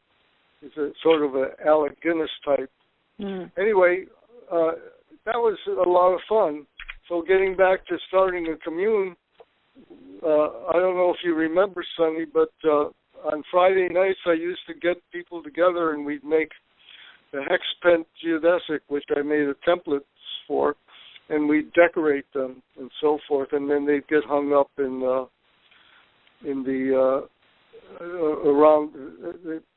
He's a sort of an Alec Guinness type. Mm. Anyway, that was a lot of fun. So getting back to starting a commune, I don't know if you remember, Sonny, but on Friday nights I used to get people together and we'd make the hex-pent geodesic, which I made a template for, and we'd decorate them and so forth, and then they'd get hung up in the around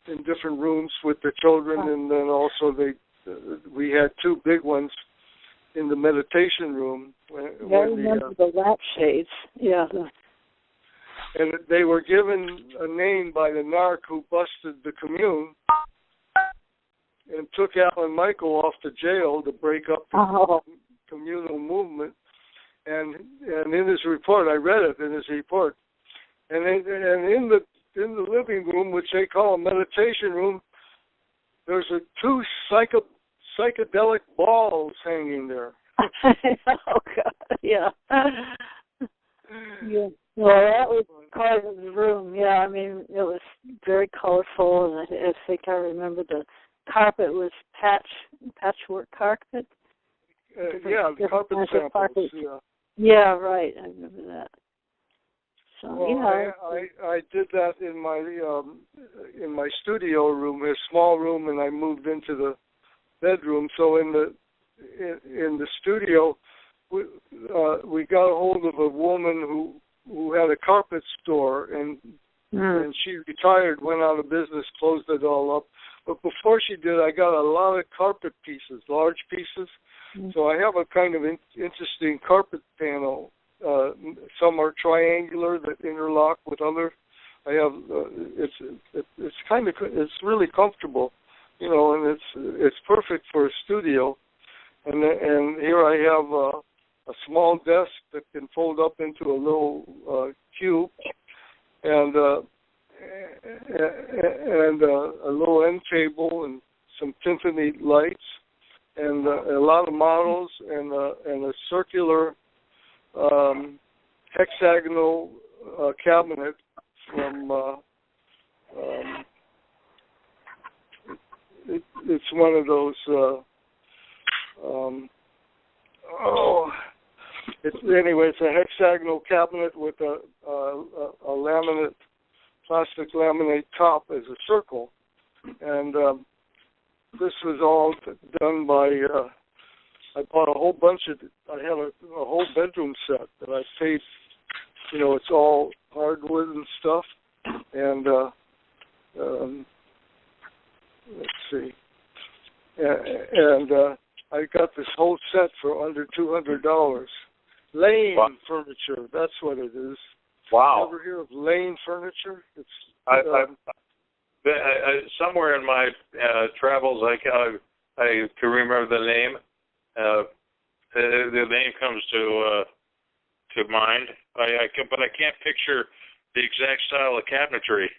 in different rooms with the children, and then also we had two big ones in the meditation room. I remember the lampshades, yeah. And they were given a name by the narc who busted the commune and took Alan Michael off to jail to break up the communal movement. And in his report, I read it in his report, and in the living room, which they call a meditation room, there's two psychedelic balls hanging there. Oh God, yeah. Yeah. Well, that was part of the room. Yeah, I mean, it was very colorful, and I think I remember the carpet was patchwork carpet. The carpet samples. Yeah, right. I remember that. So, I did that in my studio room, a small room, and I moved into the bedroom. So in the studio, we got a hold of a woman who had a carpet store, and she retired, went out of business, closed it all up. But before she did, I got a lot of carpet pieces, large pieces. So I have a kind of interesting carpet panel. Some are triangular that interlock with other. I have it's really comfortable, and it's perfect for a studio. And here I have a small desk that can fold up into a little cube, and a low end table and some timpani lights, and a lot of models, and a circular hexagonal cabinet from it's one of those it's a hexagonal cabinet with a laminate, plastic laminate top as a circle, and this was all done by. I bought a whole bunch of. I have a whole bedroom set that I paid. It's all hardwood and stuff, and let's see, and I got this whole set for under $200. Lane furniture, that's what it is. Wow. Ever hear of Lane furniture? It's somewhere in my travels, I can remember the name. The name comes to mind. But I can't picture the exact style of cabinetry.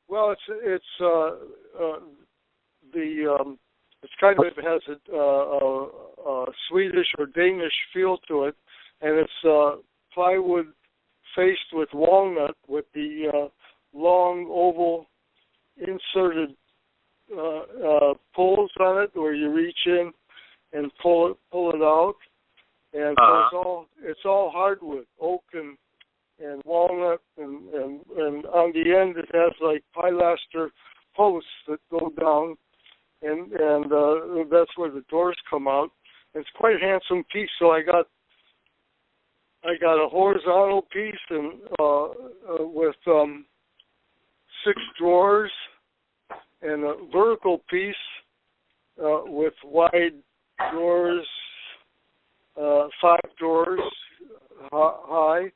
Well, it's it's kind of has a Swedish or Danish feel to it, and it's plywood faced with walnut with the long oval inserted pulls on it where you reach in and pull it out, and so it's all hardwood, oak and walnut, and on the end it has like pilaster posts that go down, and that's where the doors come out. It's quite a handsome piece. So I got a horizontal piece and with 6 drawers, and a vertical piece with wide drawers, 5 drawers high,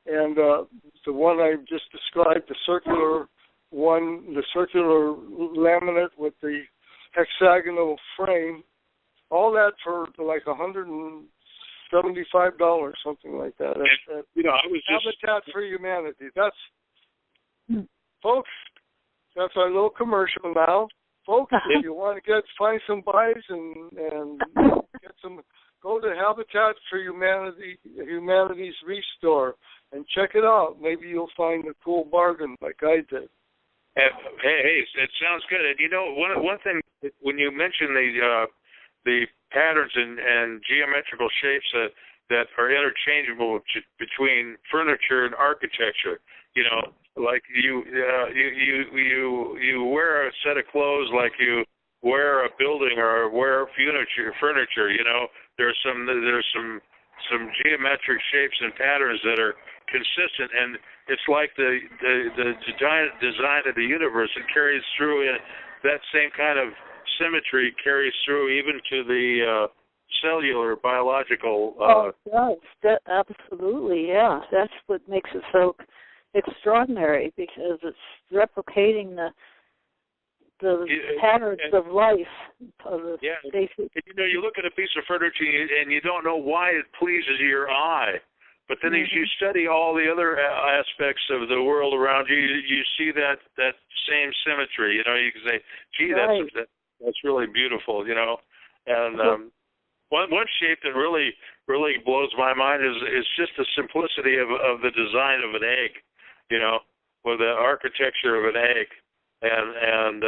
and the one I just described, the circular laminate with the hexagonal frame, all that for like $175, something like that. And, you know, I was Habitat for Humanity. That's, folks, that's our little commercial now. Folks, if you want to find some buys and get some, go to Habitat for Humanity's Restore and check it out. Maybe you'll find a cool bargain like I did. Hey, it sounds good. And you know, one thing, when you mention the patterns and geometrical shapes that are interchangeable between furniture and architecture, you know, like you wear a set of clothes like you wear a building or wear furniture. You know, there's some geometric shapes and patterns that are consistent, and it's like the design of the universe. It carries through in that same kind of symmetry carries through even to the cellular biological. It does. Absolutely, yeah. That's what makes it so extraordinary, because it's replicating the patterns of life. Basic. You know, you look at a piece of furniture and you don't know why it pleases your eye. But then as you study all the other aspects of the world around you, you see that same symmetry. You know, you can say, gee, that's really beautiful, you know. And one shape that really blows my mind is just the simplicity of the design of an egg, you know, or the architecture of an egg, and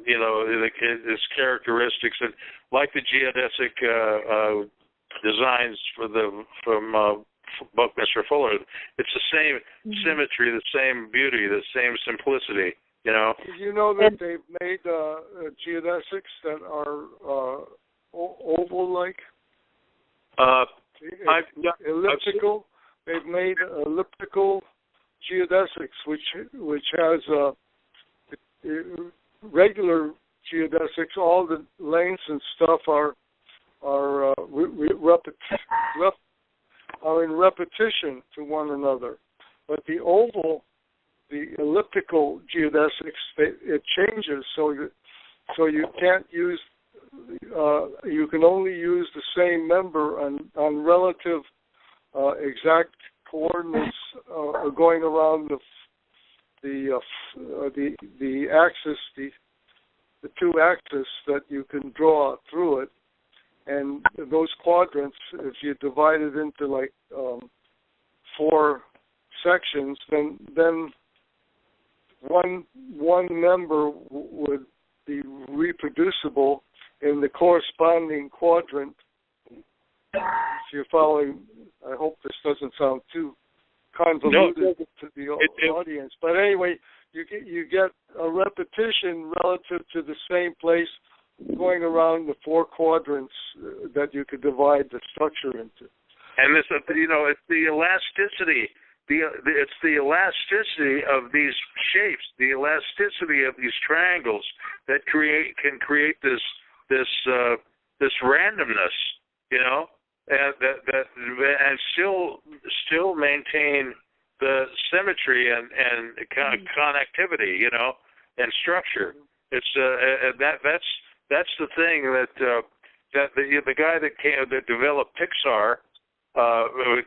you know, its characteristics, and like the geodesic designs from Buckminster Fuller, it's the same symmetry, the same beauty, the same simplicity, you know. Did you know that they've made geodesics that are oval-like? Elliptical. They've made elliptical geodesics, which has regular geodesics. All the lengths and stuff are in repetition to one another, but the elliptical geodesics, it changes, so you can't use. You can only use the same member on relative exact coordinates going around the axis, the 2 axes that you can draw through it. And those quadrants, if you divide it into like 4 sections, then one member would be reproducible in the corresponding quadrant. If you're following, I hope this doesn't sound too convoluted to the audience. But anyway, you get a repetition relative to the same place, going around the 4 quadrants that you could divide the structure into. And this, you know, it's the elasticity. It's the elasticity of these shapes, the elasticity of these triangles that can create this randomness, you know, and still maintain the symmetry and connectivity, you know, and structure. It's that's the thing that the guy that developed Pixar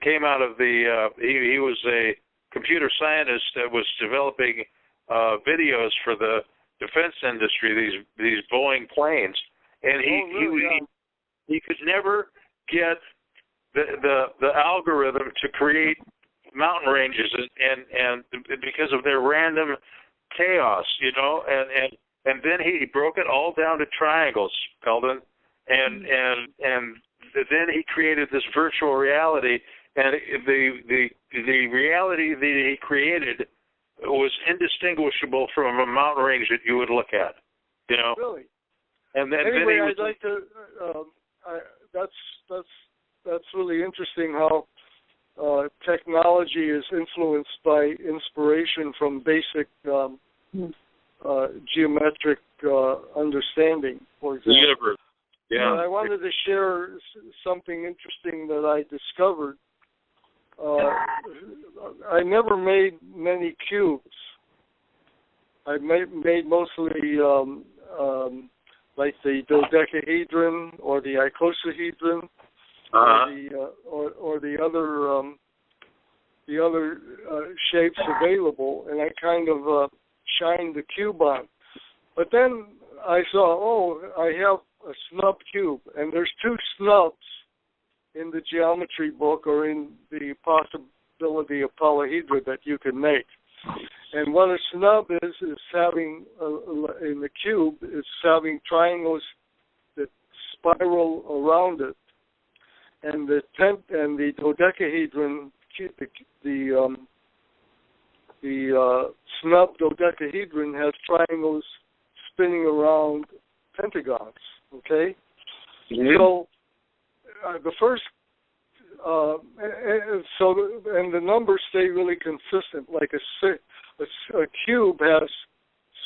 came out of he was a computer scientist that was developing videos for the defense industry, these Boeing planes, and he could never get the algorithm to create mountain ranges, and because of their random chaos, and then he broke it all down to triangles, Beldon, and then he created this virtual reality, and the reality that he created was indistinguishable from a mountain range that you would look at, Really? And then anyway, then I'd like to. That's really interesting how technology is influenced by inspiration from basic geometric understanding, for example. Universe. Yeah. And I wanted to share something interesting that I discovered. I never made many cubes. I made mostly like the dodecahedron or the icosahedron, or the other shapes available, and I kind of shined the cube on. But then I saw, I have a snub cube, and there's two snubs in the geometry book or in the possibility of polyhedra that you can make. And what a snub is having, in the cube, is having triangles that spiral around it. And the dodecahedron, the snub dodecahedron has triangles spinning around pentagons, okay? Mm-hmm. So the first, and the numbers stay really consistent, like a cube has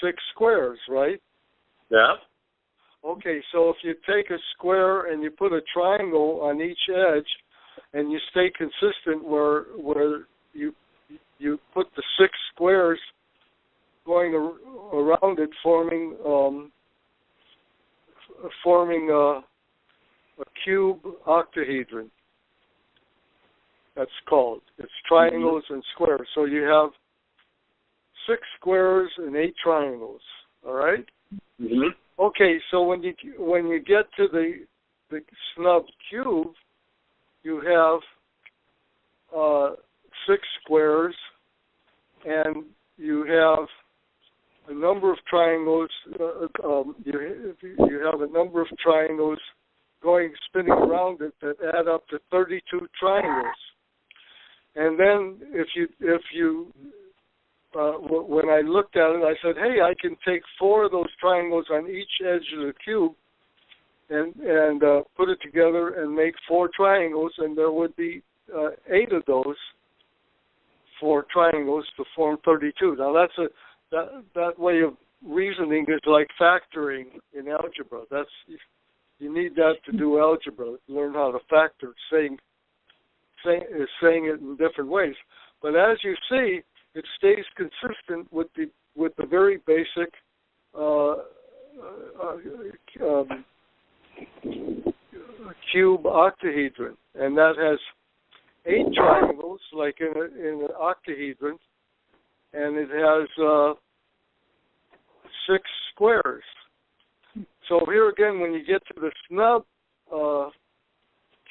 6 squares, right? Yeah. Okay, so if you take a square and you put a triangle on each edge, and you stay consistent where you put the 6 squares going around it, forming a cube octahedron. That's called. It's triangles and squares. So you have 6 squares and 8 triangles. All right. Mm-hmm. Okay, so when you get to the snub cube, you have 6 squares, and you have a number of triangles. You have a number of triangles spinning around it that add up to 32 triangles. And then if you when I looked at it, I said, hey, I can take 4 of those triangles on each edge of the cube and put it together and make 4 triangles, and there would be 8 of those 4 triangles to form 32. Now that way of reasoning is like factoring in algebra. You need that to do algebra, learn how to factor, saying it in different ways. But as you see, it stays consistent with the very basic cube octahedron, and that has 8 triangles, like in an octahedron, and it has 6 squares. So here again, when you get to the snub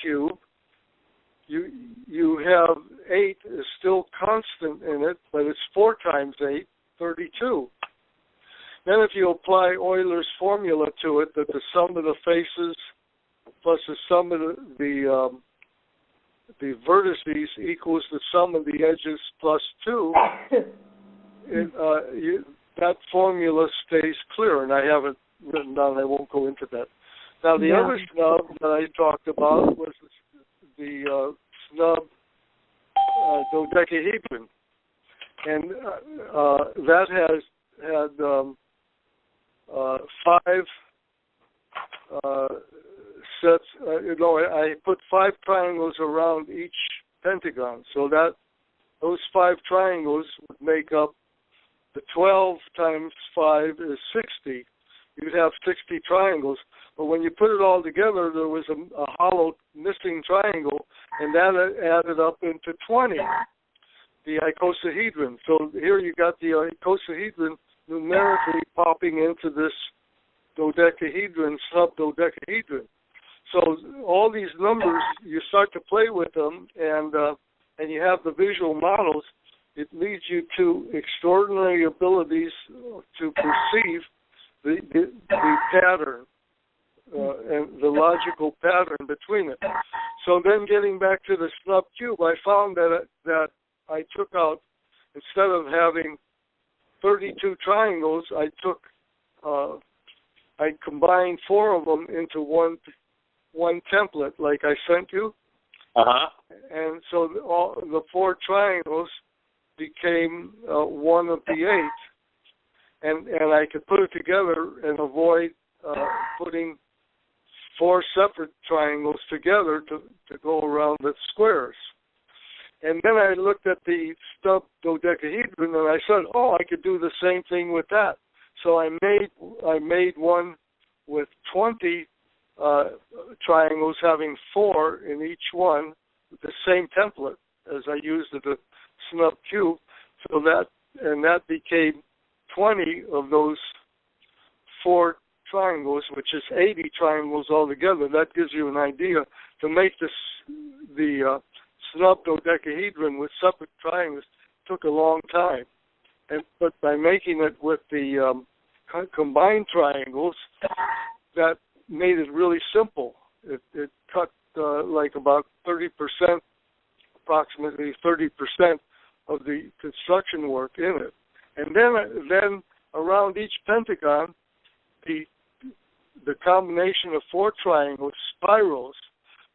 cube, you have 8 is still constant in it, but it's 4 times 8, 32. Then if you apply Euler's formula to it, that the sum of the faces plus the sum of the vertices equals the sum of the edges plus 2, that formula stays clear, and I have it written down. I won't go into that. Now, the other snub that I talked about was the snub dodecahedron, and that had 5 sets. I put 5 triangles around each pentagon, so that those 5 triangles would make up the 12 times 5 is 60. You'd have 60 triangles. But when you put it all together, there was a hollow missing triangle, and that added up into 20, the icosahedron. So here you got the icosahedron numerically popping into this dodecahedron, subdodecahedron. So all these numbers, you start to play with them, and you have the visual models. It leads you to extraordinary abilities to perceive the pattern and the logical pattern between it. So then, getting back to the snub cube, I found that I took out, instead of having 32 triangles, I combined 4 of them into one template, like I sent you. And so the 4 triangles became one of the 8, and I could put it together and avoid putting 4 separate triangles together to go around the squares. And then I looked at the stub dodecahedron, and I said, I could do the same thing with that. So I made one with 20 triangles, having 4 in each one, with the same template as I used at the snub cube. So that became 20 of those 4 triangles, which is 80 triangles altogether. That gives you an idea. To make the snub dodecahedron with separate triangles took a long time, but by making it with the combined triangles, that made it really simple. It cut like about 30%, approximately 30% of the construction work in it. And then around each pentagon, the combination of 4 triangles spirals.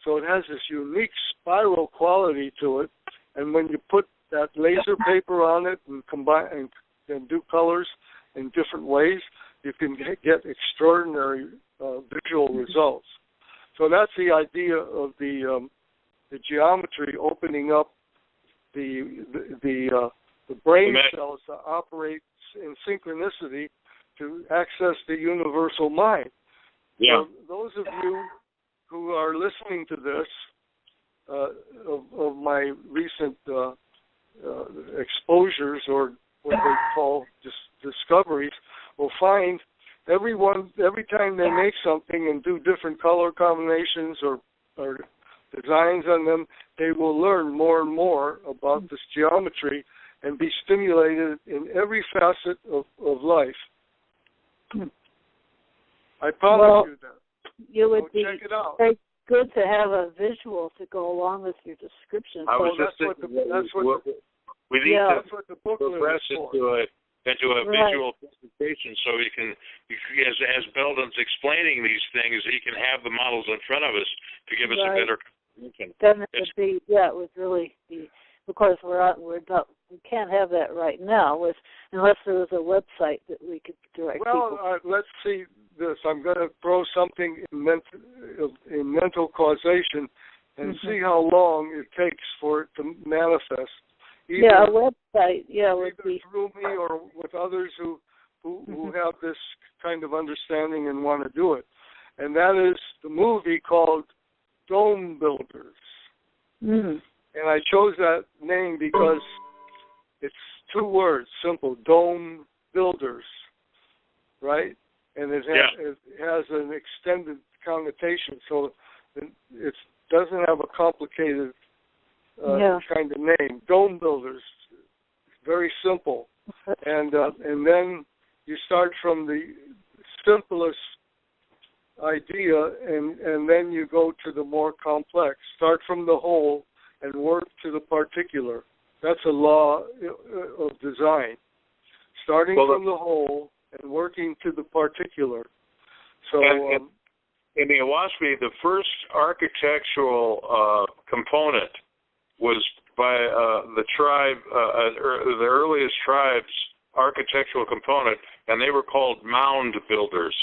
So it has this unique spiral quality to it. And when you put that laser paper on it and combine and do colors in different ways, you can get extraordinary visual results. So that's the idea of the geometry opening up the brain cells to operate in synchronicity to access the universal mind. Yeah. So those of you who are listening to this, of my recent exposures, or what they call discoveries, will find every time they make something and do different color combinations or designs on them, they will learn more and more about this geometry and be stimulated in every facet of life. I promise you that. You would be check it out. very good to have a visual to go along with your description. I was just thinking we need to progress into a visual presentation, so you can, as Beldon's explaining these things, he can have the models in front of us to give us a better comprehension. Then it would really be, because we can't have that right now unless there was a website that we could direct people. Let's see this. I'm going to throw something in mental causation and see how long it takes for it to manifest. Either, a website, would be through me or with others who have this kind of understanding and want to do it. And that is the movie called Dome Builders. And I chose that name because it's 2 words, simple, Dome Builders, right? And it has an extended connotation, so it doesn't have a complicated kind of name. Dome Builders, very simple, and then you start from the simplest idea, and then you go to the more complex. Start from the whole and work to the particular. That's a law of design. Starting from the whole and working to the particular. So in the Awaspi, the first architectural component was by the tribe, the earliest tribe's architectural component, and they were called mound builders.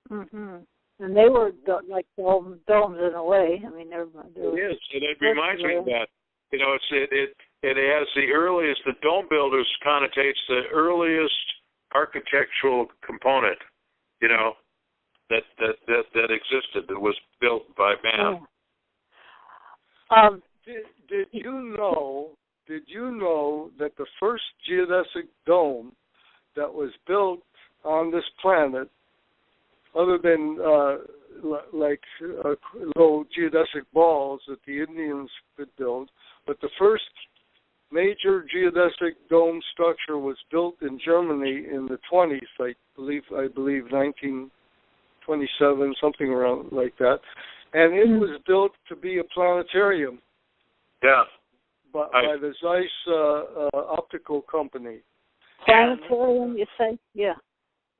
And they were like domes in a way. I mean, it is. And it reminds me of that. You know, it has the earliest. The dome builders connotates the earliest architectural component. You know, that existed, that was built by man. Did you know that the first geodesic dome that was built on this planet, other than like little geodesic balls that the Indians could build, but the first major geodesic dome structure was built in Germany in the 20s, I believe 1927, something around like that, and it was built to be a planetarium. Yeah. By the Zeiss optical company. Planetarium, you say? Yeah.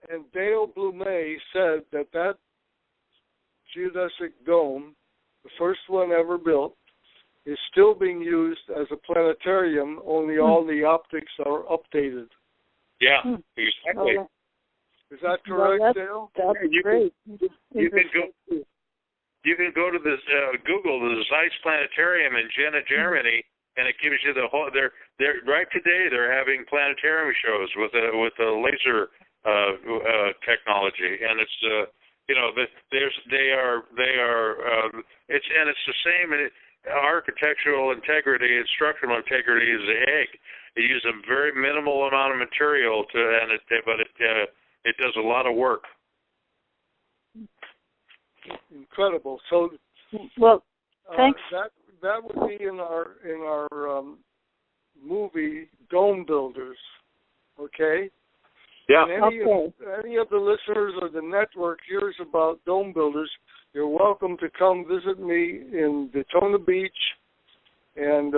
And Dale Blume said that geodesic dome, the first one ever built, is still being used as a planetarium, only all the optics are updated. Yeah, exactly. Oh, is that correct, Dale? Dale? That's great. You can go to this Google the Zeiss Planetarium in Jena, Germany, and it gives you the whole. They're right today. They're having planetarium shows with a laser technology, and it's they are it's the same. Architectural integrity and structural integrity is the egg. They use a very minimal amount of material but it does a lot of work. Incredible. So, well, thanks. That would be in our movie Dome Builders. Okay. Yeah. Any of the listeners or the network hears about Dome Builders, you're welcome to come visit me in Daytona Beach and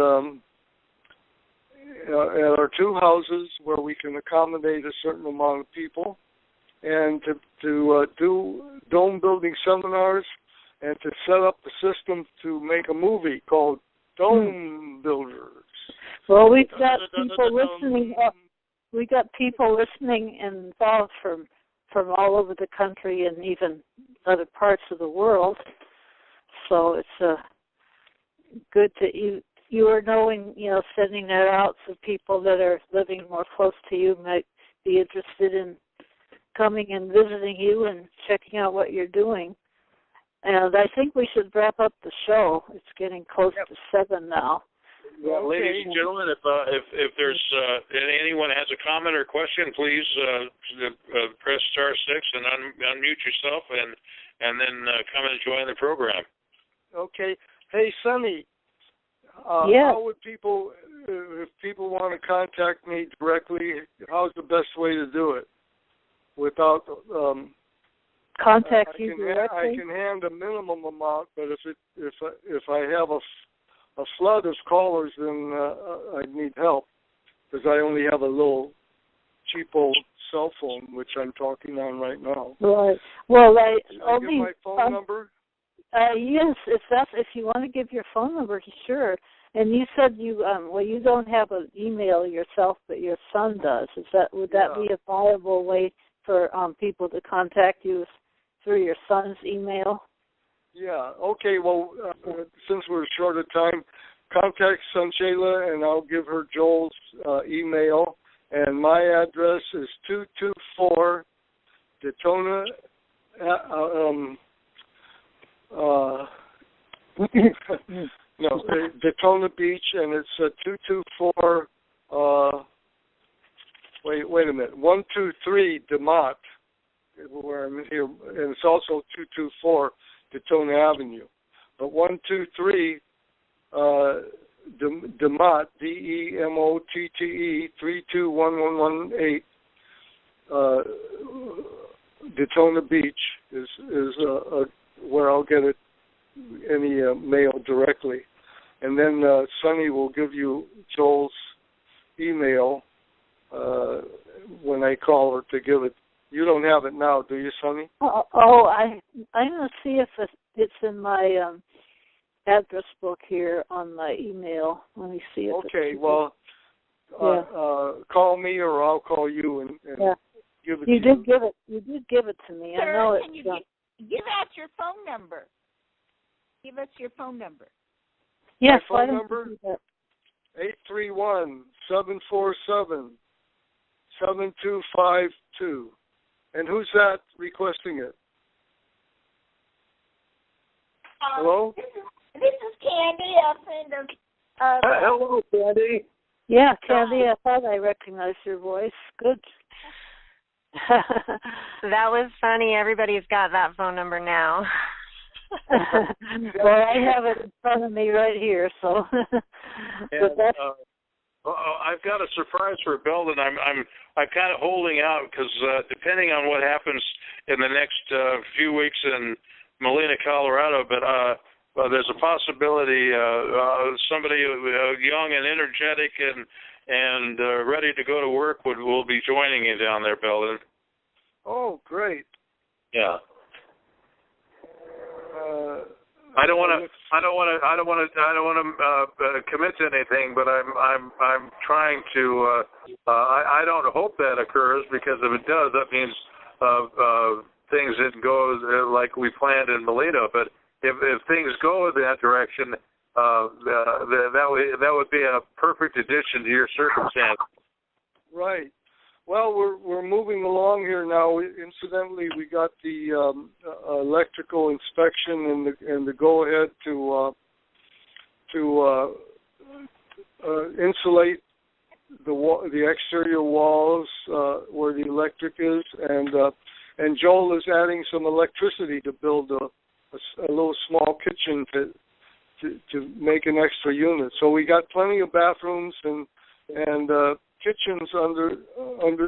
at our two houses where we can accommodate a certain amount of people, and to do dome building seminars and to set up the system to make a movie called Dome Builders. Well, we've got people listening. We got people listening involved from all over the country and even other parts of the world. So it's good that you are knowing, sending that out so people that are living more close to you might be interested in coming and visiting you and checking out what you're doing. And I think we should wrap up the show. It's getting close to 7 now. Well, ladies and gentlemen, if there's anyone has a comment or question, please press star 6 and unmute yourself, and then come and join the program. Okay. Hey, Sonny. Yes. How would people, if people want to contact me directly, how's the best way to do it without contact you directly? I can hand a minimum amount, but if I have a flood of callers, then I need help, because I only have a little cheap old cell phone, which I'm talking on right now. Right. Well, Should I give my phone number? Yes, if you want to give your phone number, sure. And you said you don't have an email yourself, but your son does. Would that be a viable way for people to contact you through your son's email? Yeah. Okay. Well, since we're short of time, contact Son Shayla, and I'll give her Joel's email. And my address is 224 Daytona. Daytona Beach, and it's 224. Wait a minute. 123 DeMott, where I'm here, and it's also 224 Daytona Avenue. But 123 DeMott, DEMOTTE 321118, Daytona Beach is where I'll get any mail directly. And then Sonny will give you Joel's email when I call her to give it. You don't have it now, do you, Sonny? I'm going to see if it's in my address book here on my email. Let me see. Okay, well, call me or I'll call you and give it you to you. You did give it to me. Sir, I know it. Can you give out your phone number? Give us your phone number. Yes, my phone number? 831-747-7252. And who's that requesting it? Hello? This is Candy, a friend of... Hello, Candy. Yeah, Candy, I thought I recognized your voice. Good. That was funny. Everybody's got that phone number now. Well, I have it in front of me right here, so. But that's, I've got a surprise for Beldon. I'm kind of holding out because depending on what happens in the next few weeks in Molina, Colorado, but there's a possibility somebody young and energetic and ready to go to work will be joining you down there, Beldon. Oh, great. Yeah. I don't want to commit to anything, but I'm trying to. I don't hope that occurs, because if it does, that means things didn't go like we planned in Molina. But if things go in that direction, that would be a perfect addition to your circumstance. Right. Well, we're moving along here now. Incidentally, we got the electrical inspection and the go ahead to insulate the exterior walls where the electric is, and Joel is adding some electricity to build a little small kitchen to make an extra unit. So we got plenty of bathrooms and kitchens under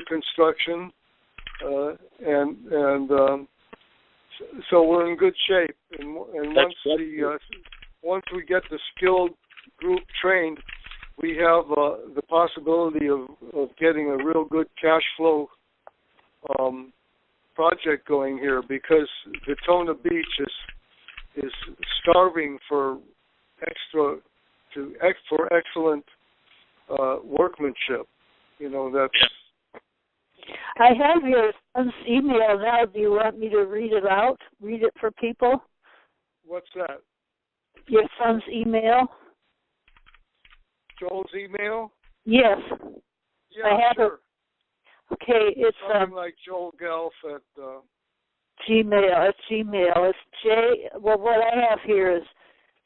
construction, and so we're in good shape. And once we get the skilled group trained, we have the possibility of getting a real good cash flow project going here, because Daytona Beach is starving for excellent workmanship. That's. I have your son's email now. Do you want me to read it out? Read it for people? What's that? Your son's email? Joel's email? Yes. Yeah, I have sure. it. Okay, it's something like Joel Gelff at Gmail. It's Gmail. It's Well, what I have here is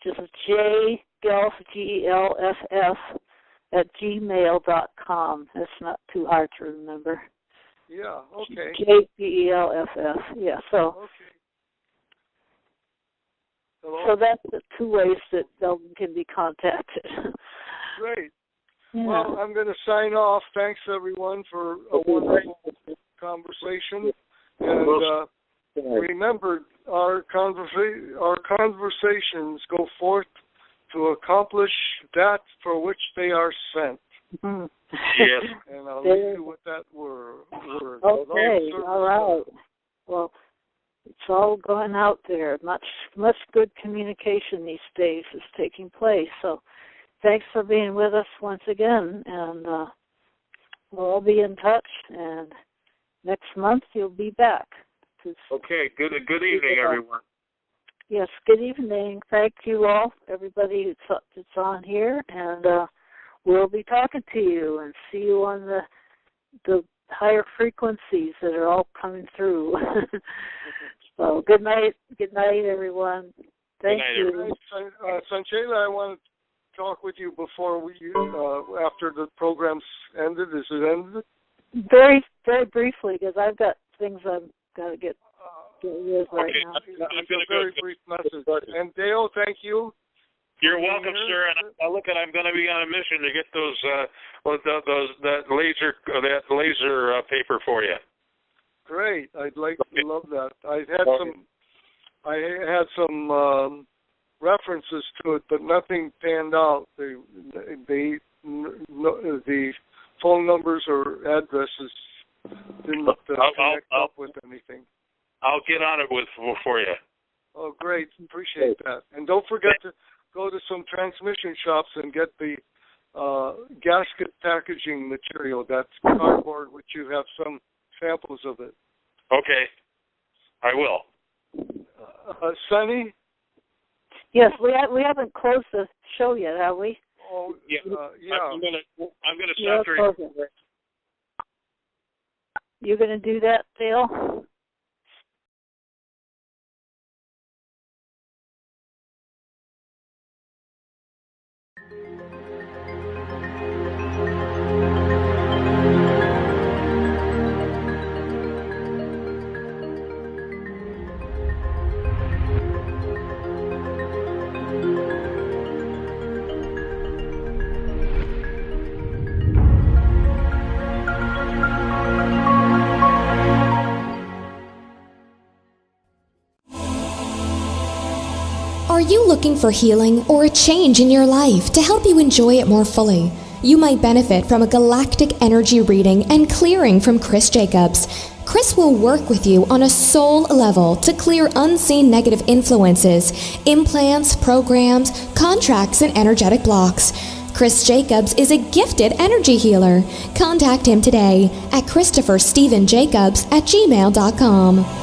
just Gelff, GELFF, @gmail.com. That's not too hard to remember. Yeah, okay. JGELFF. Yeah, so. Okay. Hello? So that's the two ways that Beldon can be contacted. Great. Yeah. Well, I'm going to sign off. Thanks, everyone, for a wonderful conversation. And remember, our conversations go forth to accomplish that for which they are sent. Mm-hmm. Yes. And I'll leave you with that word. Okay, all right. Well, it's all going out there. Much good communication these days is taking place. So thanks for being with us once again, and we'll all be in touch. And next month you'll be back. Okay. Good evening, everyone. Yes. Good evening. Thank you all, everybody that's on here, and we'll be talking to you and see you on the higher frequencies that are all coming through. So good night, everyone. Thank you. Sanchela, I want to talk with you before after the program's ended. Is it ended? Very, very briefly, because I've got things I've got to get with right now. It's a very brief message. And Dale, thank you. You're welcome, sir. And I'm going to be on a mission to get that laser paper for you. Great. I'd love that. I had some references to it, but nothing panned out. The phone numbers or addresses didn't connect up with anything. I'll get on it for you. Oh, great. Appreciate that. And don't forget to go to some transmission shops and get the gasket packaging material. That's cardboard, which you have some samples of it. Okay. I will. Sonny? Yes, we haven't closed the show yet, have we? Oh, yeah. Yeah. I'm gonna stop the recording. You're gonna do that, Dale? you looking for healing or a change in your life to help you enjoy it more fully? You might benefit from a galactic energy reading and clearing from Chris Jacobs. Chris will work with you on a soul level to clear unseen negative influences, implants, programs, contracts, and energetic blocks. Chris Jacobs is a gifted energy healer. Contact him today at ChristopherStephenJacobs@gmail.com.